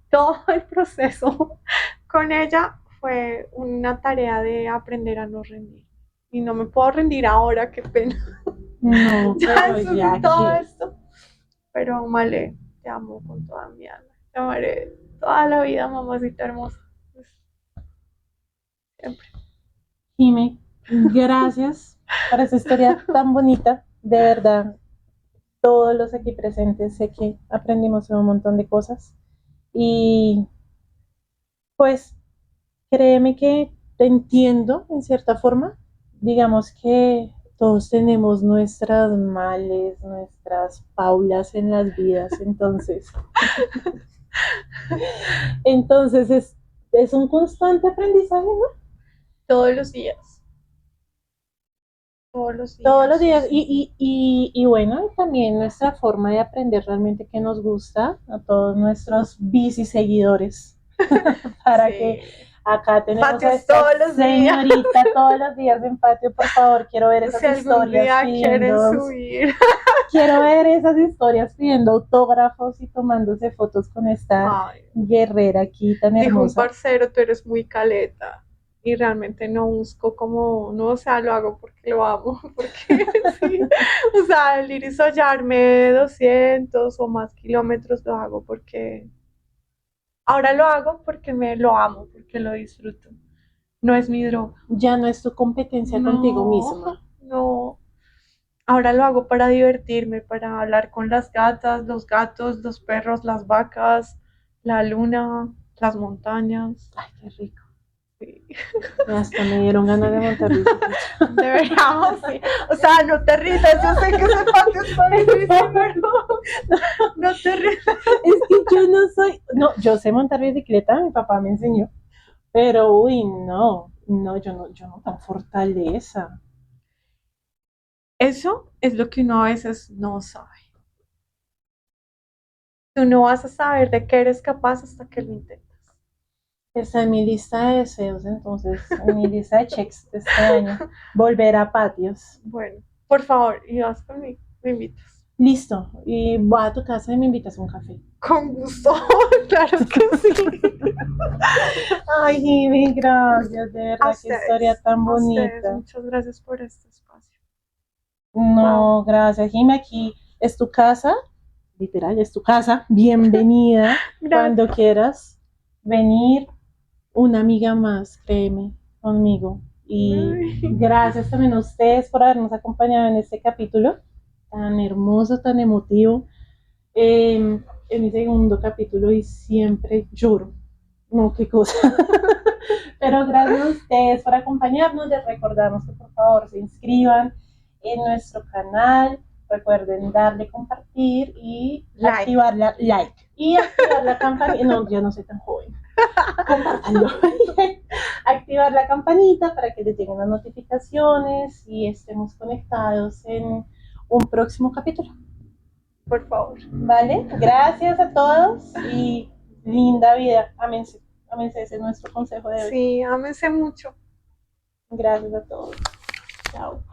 Todo el proceso con ella fue una tarea de aprender a no rendir. Y no me puedo rendir ahora, qué pena. No, Ya pero después de ya todo que. esto. Pero Male, te amo con toda mi alma. Te amaré toda la vida, mamacita hermosa. Siempre. Jime, gracias por esa historia tan bonita. De verdad, todos los aquí presentes sé que aprendimos un montón de cosas. Y pues créeme que te entiendo en cierta forma. Digamos que todos tenemos nuestras males, nuestras paulas en las vidas. Entonces es un constante aprendizaje, ¿no? Todos los días. Todos los Todos los días. días. Y bueno, también nuestra forma de aprender realmente que nos gusta a todos nuestros bici seguidores. Para que Sí. acá tenemos a Patios esta todos los días. señorita todos los días en patio. Por favor, quiero ver esas Si algún historias día quieren pidiendo, subir. quiero ver esas historias pidiendo autógrafos y tomándose fotos con esta Ay, guerrera aquí tan dijo un hermosa. parcero, tú eres muy caleta. Y realmente no busco como, no, o sea, lo hago porque lo amo, porque sí, o sea, el ir y sollarme 200 o más kilómetros lo hago porque, ahora lo hago porque me lo amo, porque lo disfruto, no es mi droga, Ya no es tu competencia contigo no, misma. no, ahora lo hago para divertirme, para hablar con las gatas, los gatos, los perros, las vacas, la luna, las montañas. Ay, qué rico. Sí. Hasta me dieron ganas Sí. de montar bicicleta. Deberíamos, sí. O sea, no te rindas, yo sé que ese patio está difícil, pero no te rindas. Es que yo no soy, no, yo sé montar bicicleta, mi papá me enseñó, pero uy, no, yo no tan fortaleza. Eso es lo que uno a veces no sabe. Tú no vas a saber de qué eres capaz hasta que lo intentas. Está en mi lista de deseos, entonces, en mi lista de checks de este año, volver a patios. Bueno, por favor, y vas conmigo, me invitas. Listo, y voy a tu casa y me invitas a un café. Con gusto, claro que sí. Ay, Jimmy, gracias, de verdad, qué historia tan A ustedes, bonita. muchas gracias por este espacio. Wow. No, gracias, Jimmy, aquí es tu casa, literal, es tu casa. Bienvenida cuando Gracias. quieras venir, una amiga más, créeme, conmigo. Y Ay. gracias también a ustedes por habernos acompañado en este capítulo tan hermoso, tan emotivo. En mi segundo capítulo y siempre lloro. No, qué cosa. Pero gracias a ustedes por acompañarnos. Les recordamos que por favor se inscriban en nuestro canal. Recuerden darle compartir y Like. activar la like. Y activar la campanita. No, ya no soy tan joven. Compártanlo. Activar la campanita para que les lleguen las notificaciones y estemos conectados en un próximo capítulo. Por favor. ¿Vale? Gracias a todos y linda vida. Amense. Amense, ese es nuestro consejo de hoy. Sí, ámense mucho. Gracias a todos. Chao.